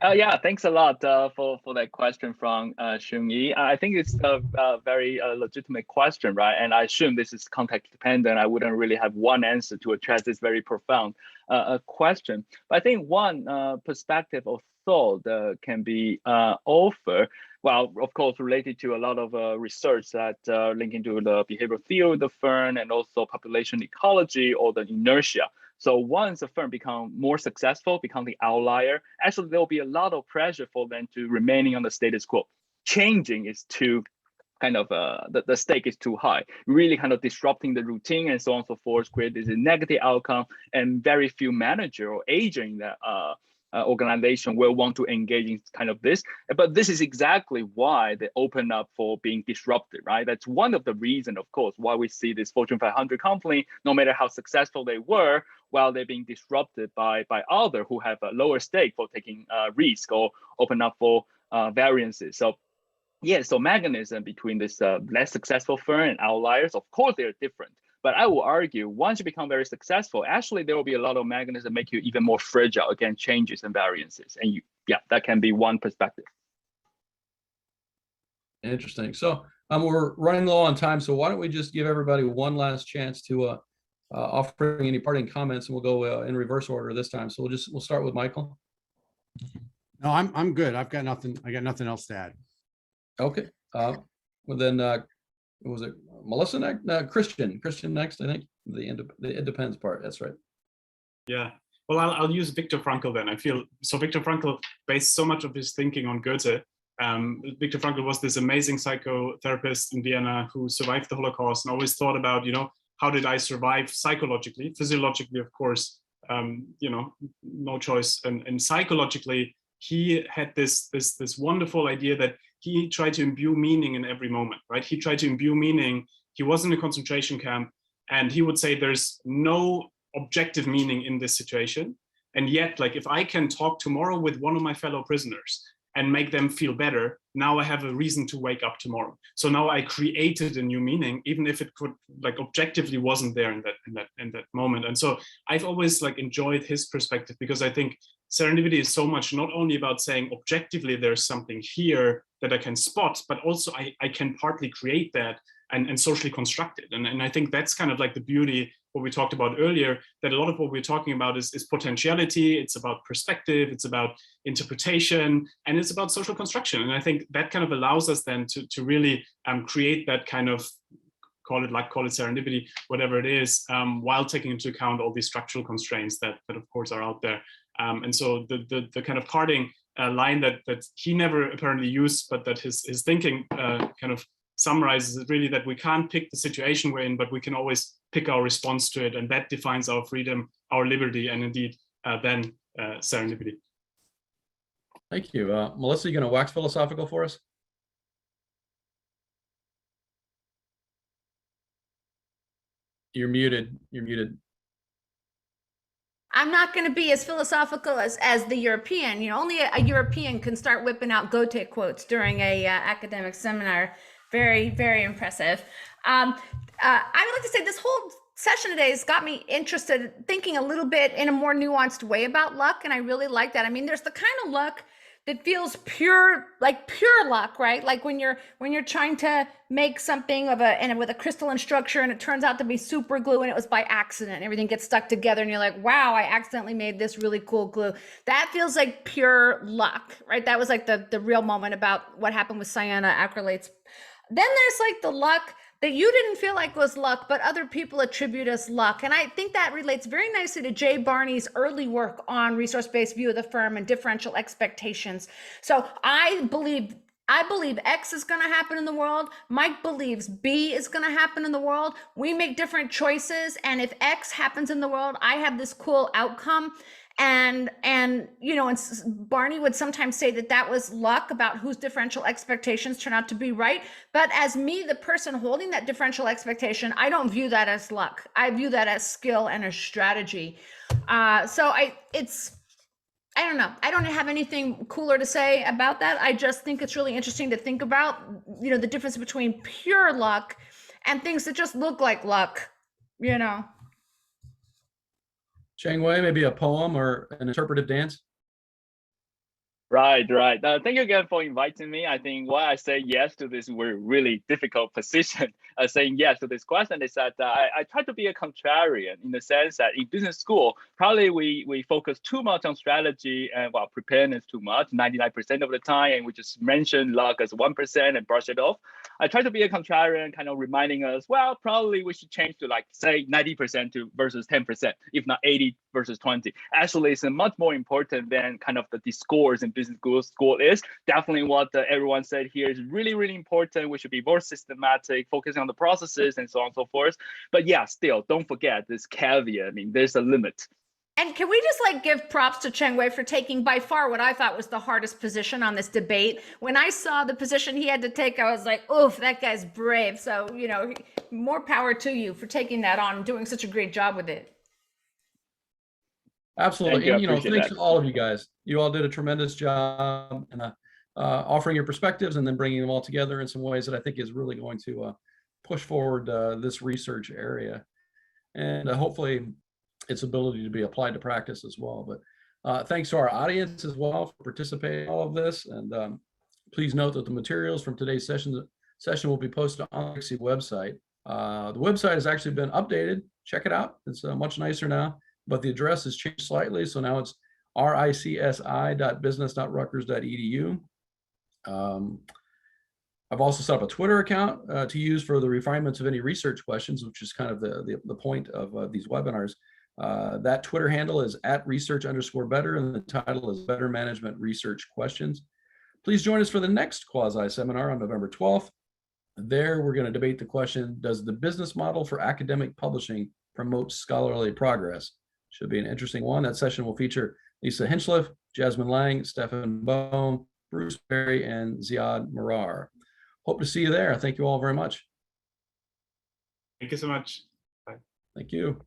Yeah, thanks a lot for that question from Xun-Yi. I think it's a very legitimate question, right? And I assume this is context dependent. I wouldn't really have one answer to address this very profound question. But I think one perspective or thought can be offered. Well, of course, related to a lot of research that linking to the behavioral theory of the firm and also population ecology or the inertia. So once a firm become more successful, become the outlier, actually there will be a lot of pressure for them to remaining on the status quo. Changing is too kind of the stake is too high, really kind of disrupting the routine and so on and so forth, create this negative outcome, and very few manager or agent in that organization will want to engage in kind of this. But this is exactly why they open up for being disrupted, right? That's one of the reasons, of course, why we see this Fortune 500 company, no matter how successful they were, while they're being disrupted by others who have a lower stake for taking risk or open up for variances. So yeah, so mechanism between this less successful firm and outliers, of course, they're different. But I will argue once you become very successful, actually, there will be a lot of mechanisms that make you even more fragile against changes and variances. And that can be one perspective. Interesting. So we're running low on time. So why don't we just give everybody one last chance to offer any parting comments, and we'll go in reverse order this time. So we'll start with Michael. No, I'm good. I got nothing else to add. Okay. Well then, was it Melissa next? Christian next, I think. It depends part. That's right. Yeah. Well, I'll use Viktor Frankl then. I feel so. Viktor Frankl based so much of his thinking on Goethe. Viktor Frankl was this amazing psychotherapist in Vienna who survived the Holocaust and always thought about, how did I survive psychologically? Physiologically, of course, no choice. And psychologically, he had this wonderful idea that he tried to imbue meaning in every moment, right? He tried to imbue meaning. He was in a concentration camp, and he would say there's no objective meaning in this situation. And yet, like, if I can talk tomorrow with one of my fellow prisoners and make them feel better, now I have a reason to wake up tomorrow. So now I created a new meaning, even if it could, like, objectively wasn't there in that moment. And so I've always enjoyed his perspective, because I think serendipity is so much not only about saying objectively there's something here that I can spot, but also I can partly create that. and socially constructed. And I think that's kind of like the beauty, what we talked about earlier, that a lot of what we're talking about is potentiality, it's about perspective, it's about interpretation, and it's about social construction. And I think that kind of allows us then to really create that kind of, call it serendipity, whatever it is, while taking into account all these structural constraints that of course are out there. And so the kind of parting line that he never apparently used, but that his thinking kind of summarizes is really that we can't pick the situation we're in, but we can always pick our response to it, and that defines our freedom, our liberty, and indeed then serendipity. Thank you. Melissa, you going to wax philosophical for us? You're muted. You're muted. I'm not going to be as philosophical as the European. You know, only a European can start whipping out Goethe quotes during a academic seminar. Very, very impressive. I would like to say this whole session today has got me interested, thinking a little bit in a more nuanced way about luck, and I really like that. I mean, there's the kind of luck that feels pure, like pure luck, right? Like when you're trying to make something with a crystalline structure and it turns out to be super glue and it was by accident, everything gets stuck together and you're like, wow, I accidentally made this really cool glue. That feels like pure luck, right? That was like the real moment about what happened with cyanoacrylates. Then there's like the luck that you didn't feel like was luck, but other people attribute as luck. And I think that relates very nicely to Jay Barney's early work on resource-based view of the firm and differential expectations. So I believe X is going to happen in the world. Mike believes B is going to happen in the world. We make different choices. And if X happens in the world, I have this cool outcome. And you know, and Barney would sometimes say that was luck about whose differential expectations turn out to be right. But as me, the person holding that differential expectation, I don't view that as luck. I view that as skill and a strategy. So I don't know. I don't have anything cooler to say about that. I just think it's really interesting to think about, you know, the difference between pure luck and things that just look like luck, you know. Chengwei, maybe a poem or an interpretive dance? Right. Thank you again for inviting me. I think why I say yes to this really difficult position, saying yes to this question, is that I try to be a contrarian in the sense that in business school, probably we focus too much on strategy and preparedness too much, 99% of the time, and we just mention luck as 1% and brush it off. I try to be a contrarian, kind of reminding us, well, probably we should change to like say 90% to versus 10%, if not 80 versus 20. Actually, it's much more important than kind of the discourse in business school is. Definitely what everyone said here is really important. We should be more systematic, focusing on the processes and so on and so forth. But yeah, still, don't forget this caveat. I mean, there's a limit. And can we just like give props to Chengwei for taking by far what I thought was the hardest position on this debate? When I saw the position he had to take, I was like, oof, that guy's brave. So, you know, more power to you for taking that on and doing such a great job with it. Absolutely. And, you know, thanks to all of you guys. You all did a tremendous job in offering your perspectives and then bringing them all together in some ways that I think is really going to push forward this research area and hopefully its ability to be applied to practice as well. But thanks to our audience as well for participating in all of this. And please note that the materials from today's session will be posted on the RICSI website. The website has actually been updated. Check it out. It's much nicer now. But the address has changed slightly. So now it's ricsi.business.rutgers.edu. I've also set up a Twitter account to use for the refinements of any research questions, which is kind of the point of these webinars. That Twitter handle is @research_better, and the title is Better Management Research Questions. Please join us for the next QUASI seminar on November 12th. There, we're going to debate the question, does the business model for academic publishing promote scholarly progress? Should be an interesting one. That session will feature Lisa Hinchliff, Jasmine Lang, Stefan Bohm, Bruce Berry, and Ziad Marar. Hope to see you there. Thank you all very much. Thank you so much. Bye. Thank you.